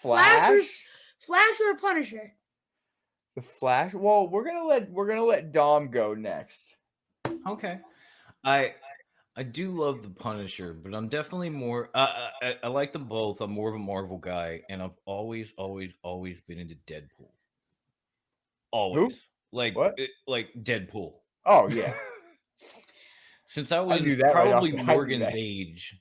S2: Flash?
S1: Flash or Punisher?
S2: The Flash. Well, we're gonna let Dom go next.
S3: Okay, I do love the Punisher, but I'm definitely more. I like them both. I'm more of a Marvel guy, and I've always been into Deadpool. Always. Like
S2: What?
S3: Like Deadpool.
S2: Oh yeah.
S3: Since I was
S2: knew that right off
S3: probably
S2: the bat.
S3: Morgan's age.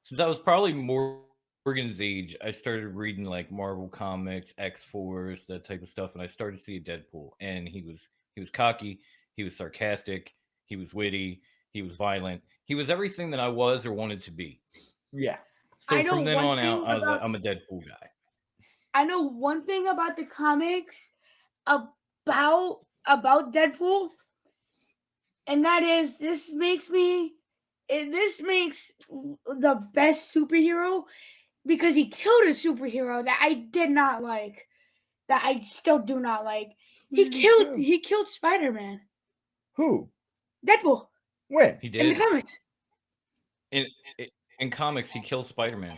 S3: Since I was probably Morgan's age, I started reading like Marvel comics, X-Force, that type of stuff, and I started to see Deadpool. And he was cocky, he was sarcastic, he was witty, he was violent. He was everything that I was or wanted to be.
S2: Yeah.
S3: So
S1: I know
S3: from then
S1: one
S3: on out,
S1: thing
S3: I was like,
S1: about-
S3: I'm a Deadpool guy.
S1: I know one thing about the comics about Deadpool, and that is this makes me this makes the best superhero because he killed a superhero that I did not like, that I still do not like. He killed Spider-Man,
S2: Who?
S1: Deadpool,
S2: When?
S3: He
S1: in the
S3: did.
S1: comics.
S3: In comics, he kills Spider-Man.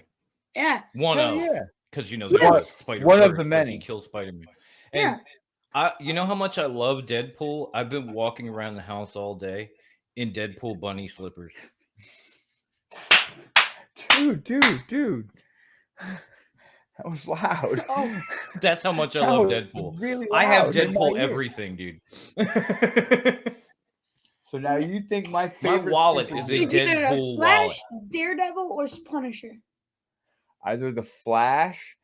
S1: Yeah,
S3: One
S2: Hell
S3: of,
S2: yeah.
S3: because
S1: Yes.
S3: there's Spider-Verse,
S2: One of the
S3: but
S2: many.
S3: he kills Spider-Man.
S1: yeah.
S3: And you know how much I love Deadpool? I've been walking around the house all day in Deadpool bunny slippers.
S2: Dude. That was loud.
S1: Oh.
S3: That's how much I
S2: That
S3: love
S2: was
S3: Deadpool.
S2: really
S3: I have
S2: loud in my
S3: Deadpool
S2: ear.
S3: everything, dude.
S2: So now you think my
S3: My
S2: favorite
S3: wallet is a
S2: superhero-
S1: It's either
S3: Deadpool
S1: Flash,
S3: wallet.
S1: Daredevil, or Punisher.
S2: either the Flash,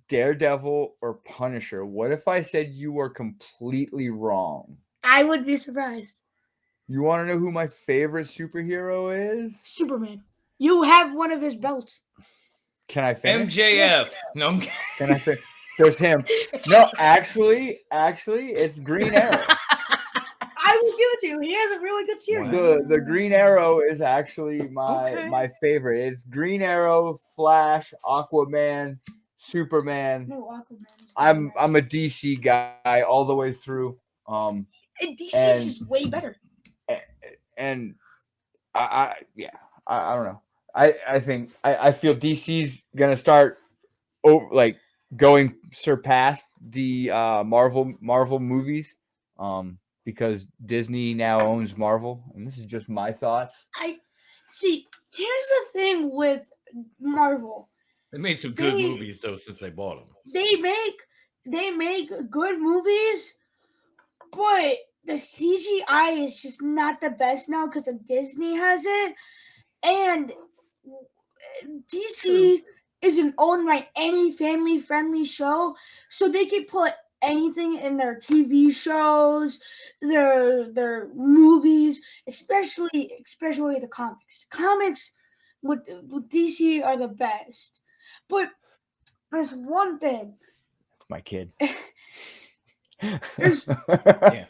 S2: Daredevil, or Punisher. What if I said you were completely wrong?
S1: I would be surprised.
S2: You want to know who my favorite superhero is?
S1: Superman. You have one of his belts.
S2: Can I finish?
S3: MJF. No, I'm kidding.
S2: Can I finish? There's him. No, actually, it's Green Arrow.
S1: I will give it to you. He has a really good series.
S2: The Green Arrow is actually my favorite. It's Green Arrow, Flash, Aquaman, Superman.
S1: No, Aquaman.
S2: I'm a DC guy all the way through.
S1: And DC
S2: and-
S1: is just way better.
S2: And I don't know. I think I feel DC's gonna start going surpass the Marvel movies because Disney now owns Marvel, and this is just my thoughts.
S1: I see. Here's the thing with Marvel.
S3: They made some good
S1: They-
S3: movies though since they bought them.
S1: They make good movies, but the CGI is just not the best now because of Disney has it, and DC isn't owned by any family-friendly show, so they can put anything in their TV shows, their movies, especially the comics. Comics with DC are the best, but there's one thing.
S2: My kid.
S1: There's
S3: Yeah.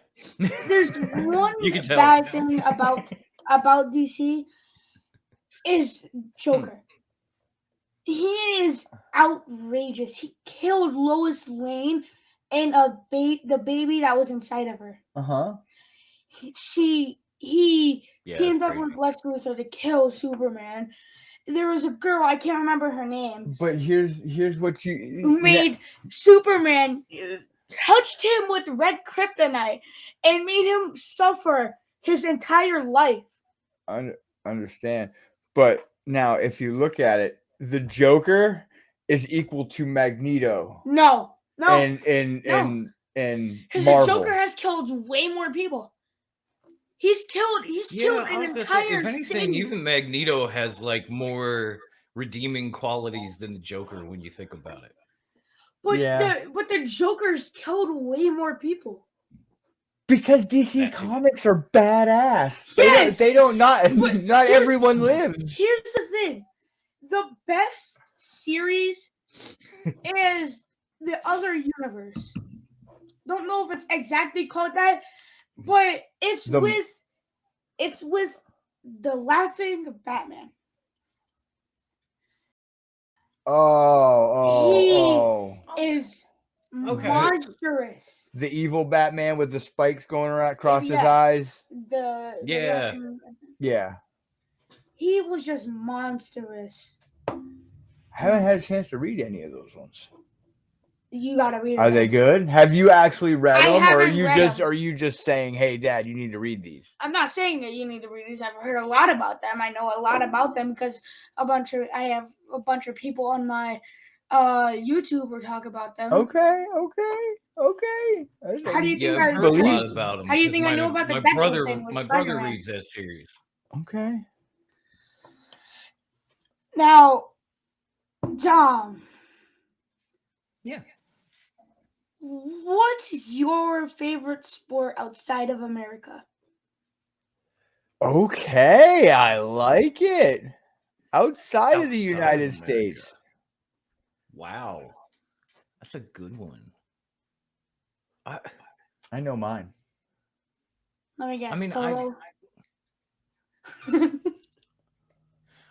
S1: There's one
S3: You can tell.
S1: bad thing about DC is Joker. He is outrageous. He killed Lois Lane and the baby that was inside of her.
S2: Uh-huh.
S1: He
S3: Yeah,
S1: teamed
S3: that's
S1: up with
S3: crazy.
S1: Lex Luthor to kill Superman. There was a girl, I can't remember her name,
S2: But here's what you
S1: who made Superman, touched him with red kryptonite and made him suffer his entire life.
S2: understand. But now if you look at it, the Joker is equal to Magneto
S1: No.
S2: and
S1: Because the
S2: Marvel.
S1: Joker has killed way more people. He's killed
S3: I
S1: an
S3: was gonna say,
S1: entire
S3: if anything,
S1: city.
S3: even Magneto has like more redeeming qualities than the Joker when you think about it.
S1: But
S2: Yeah.
S1: the Joker's killed way more people.
S2: Because DC
S3: That too.
S2: comics are badass.
S1: Yes!
S2: They don't not
S1: But
S2: not
S1: here's-
S2: everyone lives.
S1: Here's the thing. The best series is the other universe. Don't know if it's exactly called that, but it's
S2: The-
S1: with the laughing Batman.
S2: Oh.
S1: Is
S3: Okay.
S1: monstrous.
S2: The evil Batman with the spikes going around across his
S1: Yeah.
S2: eyes.
S1: The
S3: Yeah.
S1: laughing-
S2: Yeah.
S1: he was just monstrous.
S2: I haven't had a chance to read any of those ones.
S1: You gotta read.
S2: Are they
S1: them.
S2: good? Have you actually read
S1: I
S2: them, or
S1: haven't read them.
S2: are you just saying, "Hey, Dad, you need to read these"?
S1: I'm not saying that you need to read these. I've heard a lot about them. I know a lot about them because I have a bunch of people on my YouTube who talk about them.
S2: Okay.
S1: How do you
S3: Yeah,
S1: think
S3: I've
S1: I
S3: heard a
S2: believe-
S3: lot about them.
S1: How do you think I know about the
S3: my
S1: Deadpool
S3: brother?
S1: thing with
S3: My brother
S1: Spider-Man?
S3: reads that series.
S2: Okay.
S1: Now, Dom.
S3: Yeah.
S1: What's your favorite sport outside of America?
S2: Okay, I like it. Outside of the
S3: Outside
S2: United
S3: of America.
S2: States.
S3: Wow, that's a good one.
S2: I know mine.
S1: Let me guess.
S3: I mean,
S1: polo.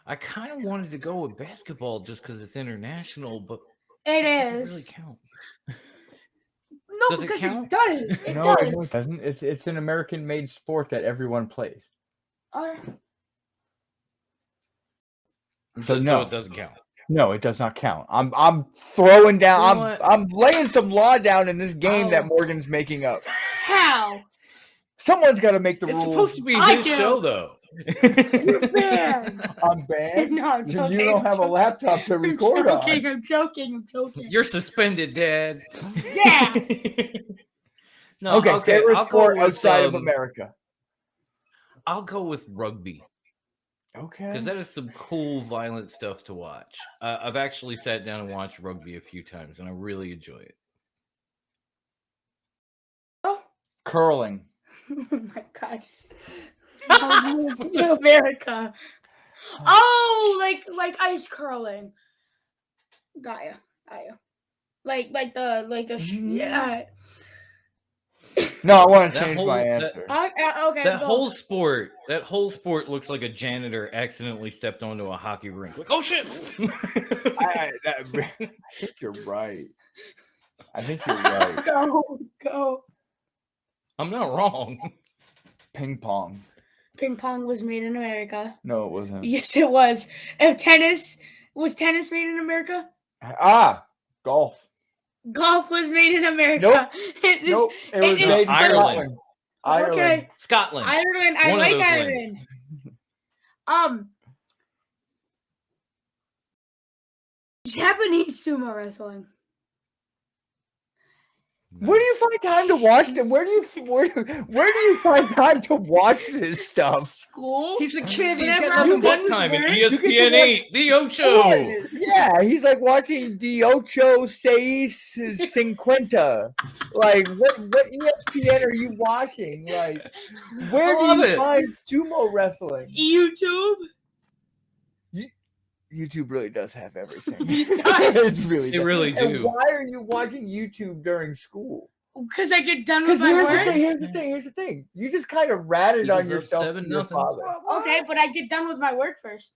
S3: I kind of wanted to go with basketball just because it's international, but
S1: It
S3: doesn't
S1: is.
S3: really count.
S1: No,
S3: Does it
S1: because
S3: count?
S1: it does. It
S2: No,
S1: does.
S2: it doesn't. It's an American-made sport that everyone plays.
S1: Alright.
S2: So
S3: So
S2: no,
S3: it doesn't count.
S2: no, it does not count. I'm throwing down.
S3: You know what?
S2: I'm laying some law down in this game that
S1: Oh.
S2: Morgan's making up.
S1: How?
S2: Someone's got to make the
S3: It's
S2: rules.
S3: supposed to be
S1: I
S3: his
S1: do.
S3: show, though.
S1: You're banned.
S2: I'm banned.
S1: No, I'm joking.
S2: You don't have a laptop to record
S1: I'm
S2: on.
S1: joking. I'm joking.
S3: You're suspended, Dad.
S1: Yeah.
S3: No,
S2: Okay, favorite
S3: I'll go
S2: sport
S3: with,
S2: outside of America.
S3: I'll go with rugby
S2: Okay.
S3: because that is some cool, violent stuff to watch. I've actually sat down and watched rugby a few times, and I really enjoy it.
S2: Curling.
S1: Oh my gosh. America. Oh, like ice curling. Got ya. Like
S2: Mhm.
S1: yeah.
S2: No, I want to
S3: That
S2: change
S3: whole-
S2: my
S3: that-
S2: answer.
S1: Okay.
S3: That
S1: go.
S3: whole sport looks like a janitor accidentally stepped onto a hockey rink. Like, oh shit!
S2: I think you're right. I think you're right.
S1: Go.
S3: I'm not wrong.
S2: Ping pong.
S1: Ping pong was made in America.
S2: No, it wasn't.
S1: Yes, it was. If tennis tennis made in America?
S2: Golf.
S1: Golf was made in America.
S2: Nope.
S1: This-
S2: Nope. It was
S1: it's
S2: made in
S3: Ireland.
S2: Scotland.
S1: Okay.
S3: Scotland.
S1: Ireland. I
S3: One of
S1: like
S3: those
S1: Ireland. Japanese sumo wrestling.
S2: Where do you find time to watch them? Where do you find time to watch this stuff?
S1: School.
S3: He's a kid. He's
S1: Whenever
S3: got
S1: I'm
S3: nothing but
S1: done with
S3: time. And
S1: work,
S2: you get to
S3: ESPN 8, the Ocho.
S2: Yeah, he's like watching The Ocho Seis Cincuenta. Like, what ESPN are you watching? Like, where
S3: I love
S2: do you
S3: it.
S2: find sumo wrestling?
S1: YouTube.
S2: YouTube really does have everything.
S1: It
S2: really
S3: They
S2: does.
S3: really
S2: And
S3: do.
S2: why are you watching YouTube during school?
S1: Because I get done with
S2: Because
S1: my work.
S2: here's the thing. You just kind of ratted on
S3: Eagles up
S2: yourself to your
S3: 7-0.
S2: father.
S1: Okay, but I get done with my work first.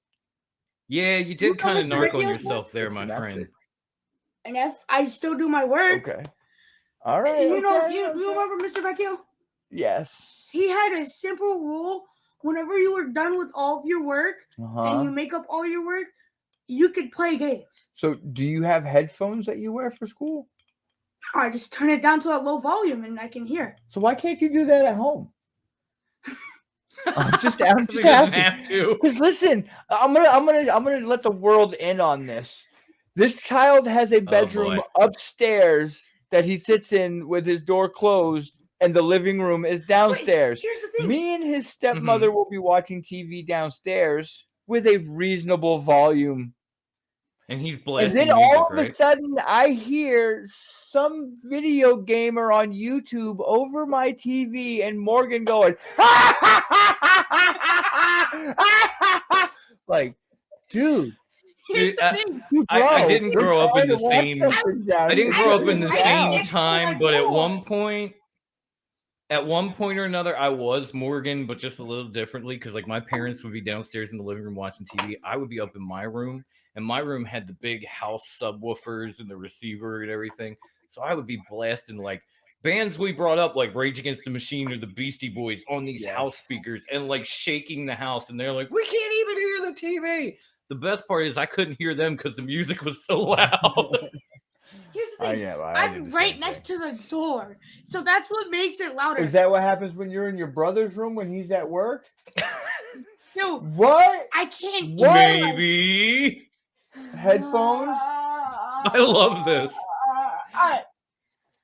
S3: Yeah, you
S1: You
S3: did
S1: know
S3: kind of
S1: Mr.
S3: narc on
S1: Vecchio's
S3: yourself
S1: voice?
S3: there,
S2: It's
S3: my
S2: an effort.
S3: friend.
S1: And if I still do my work,
S2: Okay. All right.
S1: you know,
S2: okay,
S1: you
S2: okay.
S1: remember Mr. Vecchio?
S2: Yes.
S1: He had a simple rule. Whenever you were done with all of your work and
S2: Uh-huh.
S1: you make up all your work, you could play games.
S2: So, do you have headphones that you wear for school?
S1: I just turn it down to a low volume and I can hear.
S2: So why can't you do that at home? I'm just
S3: He doesn't
S2: asking.
S3: have to.
S2: Because listen, I'm gonna let the world in on this. This child has a bedroom upstairs that he sits in with his door closed, and the living room is downstairs.
S1: Here's the thing.
S2: Me and his stepmother will be watching TV downstairs with a reasonable volume.
S3: And he's
S2: And
S3: blasting
S2: then
S3: music,
S2: all of a
S3: right?
S2: sudden, I hear some video gamer on YouTube over my TV and Morgan going, like, dude,
S1: Here's
S3: Dude,
S1: the thing.
S2: bro,
S3: I didn't
S2: we're
S3: grow up
S2: trying
S3: in the
S2: to watch
S3: same-
S2: something down
S3: I didn't
S2: here.
S3: grow up in the
S1: I
S3: same
S1: didn't-
S3: time, but at one
S1: Lord.
S3: point or another, I was Morgan, but just a little differently because like my parents would be downstairs in the living room watching TV. I would be up in my room, and my room had the big house subwoofers and the receiver and everything. So I would be blasting like bands we brought up, like Rage Against the Machine or the Beastie Boys, on these
S2: Yes.
S3: house speakers and like shaking the house, and they're like, "We can't even hear the TV." The best part is I couldn't hear them because the music was so loud.
S1: Here's the thing.
S2: I did
S1: I'm
S2: the
S1: right
S2: same
S1: next
S2: thing.
S1: to the door. So that's what makes it louder.
S2: Is that what happens when you're in your brother's room when he's at work?
S1: Dude,
S2: What?
S1: I can't
S2: What?
S3: Maybe.
S2: Headphones?
S3: I love this.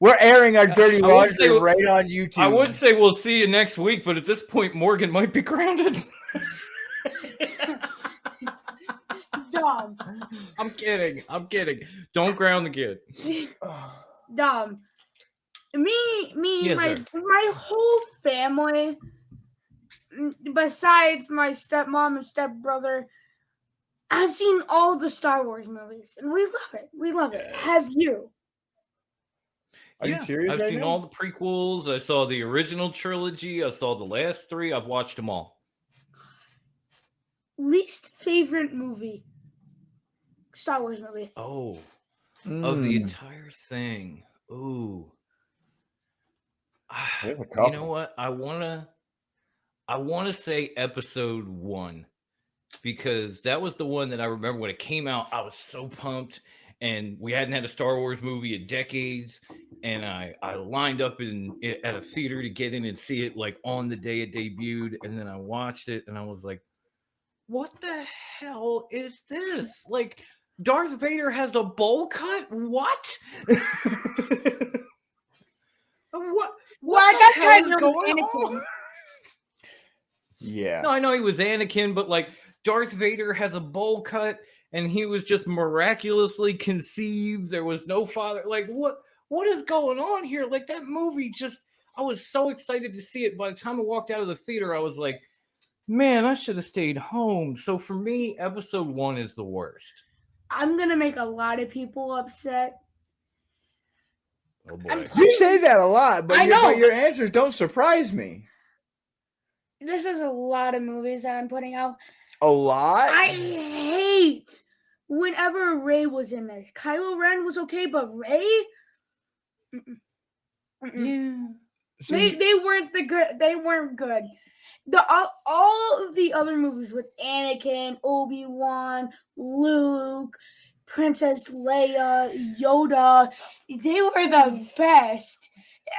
S2: We're airing our dirty
S3: I would
S2: laundry
S3: say-
S2: right on YouTube.
S3: I would say we'll see you next week, but at this point, Morgan might be grounded.
S1: Dumb.
S3: I'm kidding. Don't ground the kid.
S1: Dumb. Me,
S3: Yes,
S1: my whole family, besides my stepmom and stepbrother, I've seen all the Star Wars movies, and we love it. We love it. Have you?
S2: Are you serious?
S3: I've
S2: right
S3: seen
S2: now?
S3: all the prequels. I saw the original trilogy. I saw the last three. I've watched them all.
S1: least favorite movie. Star Wars movie.
S3: Oh, of the entire thing. Ooh.
S2: There's a
S3: You know
S2: couple.
S3: what? I wanna say episode 1 because that was the one that I remember when it came out. I was so pumped, and we hadn't had a Star Wars movie in decades, and I lined up at a theater to get in and see it like on the day it debuted, and then I watched it and I was like, what the hell is this? Like, Darth Vader has a bowl cut? What? What
S1: I
S3: the
S1: got
S3: hell is
S1: tired of
S3: going
S1: Anakin.
S3: on?
S2: Yeah.
S3: No, I know he was Anakin, but like Darth Vader has a bowl cut and he was just miraculously conceived. There was no father. Like, what is going on here? Like, that movie just, I was so excited to see it. By the time I walked out of the theater, I was like, man, I should have stayed home. So for me, episode 1 is the worst.
S1: I'm gonna make a lot of people upset.
S3: Oh boy.
S2: You say that a lot, but
S1: I know.
S2: your answers don't surprise me.
S1: This is a lot of movies that I'm putting out.
S2: A lot?
S1: I hate whenever Rey was in there. Kylo Ren was okay, but Rey?
S3: Yeah.
S1: They weren't they weren't good. All of the other movies with Anakin, Obi-Wan, Luke, Princess Leia, Yoda, they were the best.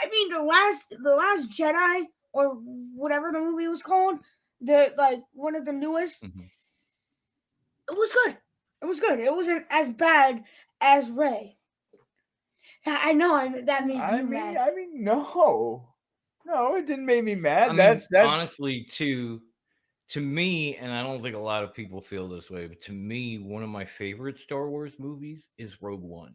S1: I mean, the last Jedi, or whatever the movie was called, one of the newest.
S3: Mhm.
S1: It was good. It was good. It wasn't as bad as Rey. I know. That made you mad.
S2: I mean, no, it didn't make me mad.
S3: I mean,
S2: That's
S3: honestly, to me, and I don't think a lot of people feel this way, but to me, one of my favorite Star Wars movies is Rogue One.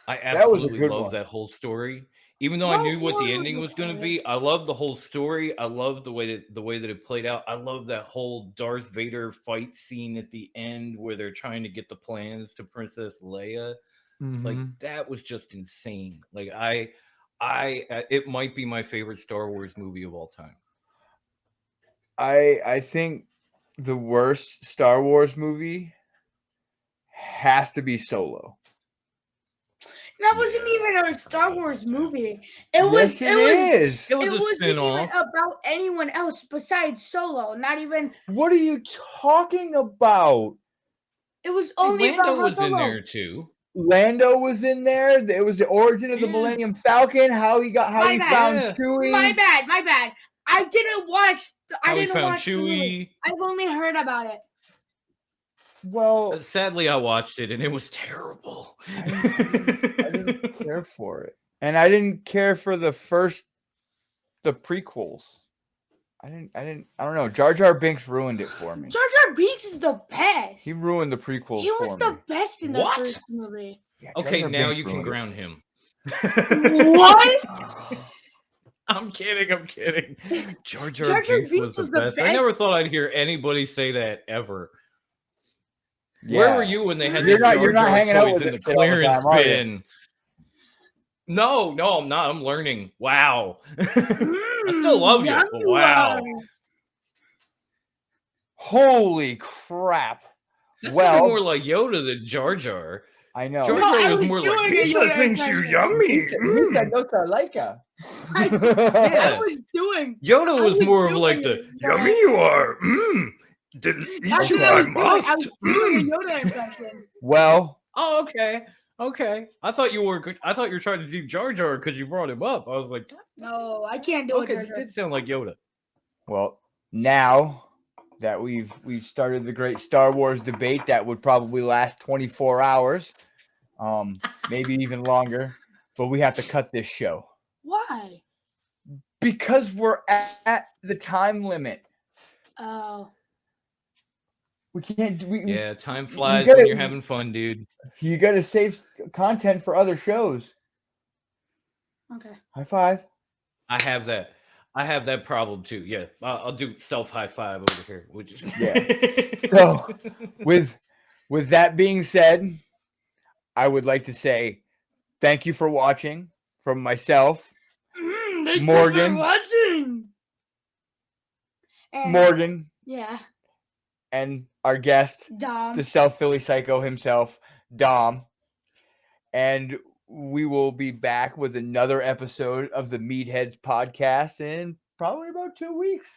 S3: I
S2: That was a
S3: absolutely
S2: good
S3: love
S2: one.
S3: that whole story. Even though I knew what the
S1: Rogue One
S3: ending
S1: was
S3: was going to
S1: okay.
S3: be, I love the whole story. I love the way that it played out. I love that whole Darth Vader fight scene at the end where they're trying to get the plans to Princess Leia. Like, that was just insane. Like, it might be my favorite Star Wars movie of all time.
S2: I think the worst Star Wars movie has to be Solo.
S1: That wasn't even a Star Wars movie. It
S2: Yes,
S1: was.
S2: it is.
S3: It was a
S1: wasn't even
S3: spin-off.
S1: about anyone else besides Solo. Not even.
S2: What are you talking about?
S1: It was only about
S3: Lando
S1: Han
S3: was in
S1: Solo.
S3: there too.
S2: Lando was in there. It was the origin of the
S3: Yeah.
S2: Millennium Falcon. How he
S1: My bad.
S2: found
S3: Yeah.
S2: Chewie.
S1: My bad. I didn't watch. I
S3: How he
S1: didn't
S3: found
S1: watch the movie.
S3: Chewie.
S1: I've only heard about it.
S2: Well,
S3: Sadly, I watched it and it was terrible.
S2: I didn't care for it, and I didn't care for the prequels. I don't know. Jar Jar Binks ruined it for me.
S1: Jar Jar Binks is the best.
S2: He ruined the prequels
S1: He was
S2: for
S1: the
S2: me.
S1: best in the
S3: What?
S1: first movie.
S2: Yeah, Jar
S3: Okay,
S2: Jar
S3: now
S2: Binks
S3: you can
S2: ruined it.
S3: ground him.
S1: What?
S3: I'm kidding. Jar
S1: Jar Jar
S3: Binks
S1: Binks
S3: was the best. I never thought I'd hear anybody say that ever.
S2: Yeah.
S3: Where were you when they had
S2: You're
S3: the
S2: not-
S3: Jar
S2: you're not
S3: Jar
S2: hanging out
S3: toys
S2: with
S3: in
S2: this
S3: the
S2: kid all the
S3: clearance
S2: time, are you?
S3: bin? No, I'm not. I'm learning. Wow. I still love you, but wow.
S2: Holy crap!
S3: That
S2: Well-
S3: sounded more like Yoda than Jar Jar.
S2: I know.
S3: Jar
S1: No, I
S3: Jar was
S1: was
S3: more like,
S1: doing a
S3: pizza
S1: Yoda
S3: thinks you
S1: impression.
S3: yummy.
S2: Pizza notes are like a.
S1: I
S3: Yeah.
S1: was doing.
S3: Yoda
S1: I
S3: was
S1: was
S3: more of
S1: doing
S3: like the
S1: it,
S3: yummy
S1: but-
S3: you are. Didn't eat
S1: That's
S3: you,
S1: what I was
S3: I
S1: doing. I
S3: must.
S1: was doing a Yoda impression.
S2: Well,
S3: Oh, okay. I thought you were trying to do Jar Jar because you brought him up. I was like,
S1: No, I can't do
S3: okay,
S1: it. Jar
S3: it
S1: Jar.
S3: did sound like Yoda.
S2: now that we've started the great Star Wars debate that would probably last 24 hours, maybe even longer, but we have to cut this show
S1: Why?
S2: because we're at the time limit.
S1: Oh.
S2: We can't.
S3: Yeah, time flies
S2: gotta-
S3: when you're having fun, dude.
S2: You got to save content for other shows.
S1: Okay.
S2: High five.
S3: I have that problem too. Yeah, I'll do self high five over here. Which is
S2: So, with that being said, I would like to say thank you for watching from myself,
S1: Thank you
S2: Morgan.
S1: for watching. And-
S2: Morgan,
S1: Yeah.
S2: and our guest,
S1: Dom.
S2: the South Philly Psycho himself, Dom. And we will be back with another episode of the Meatheads Podcast in probably about 2 weeks.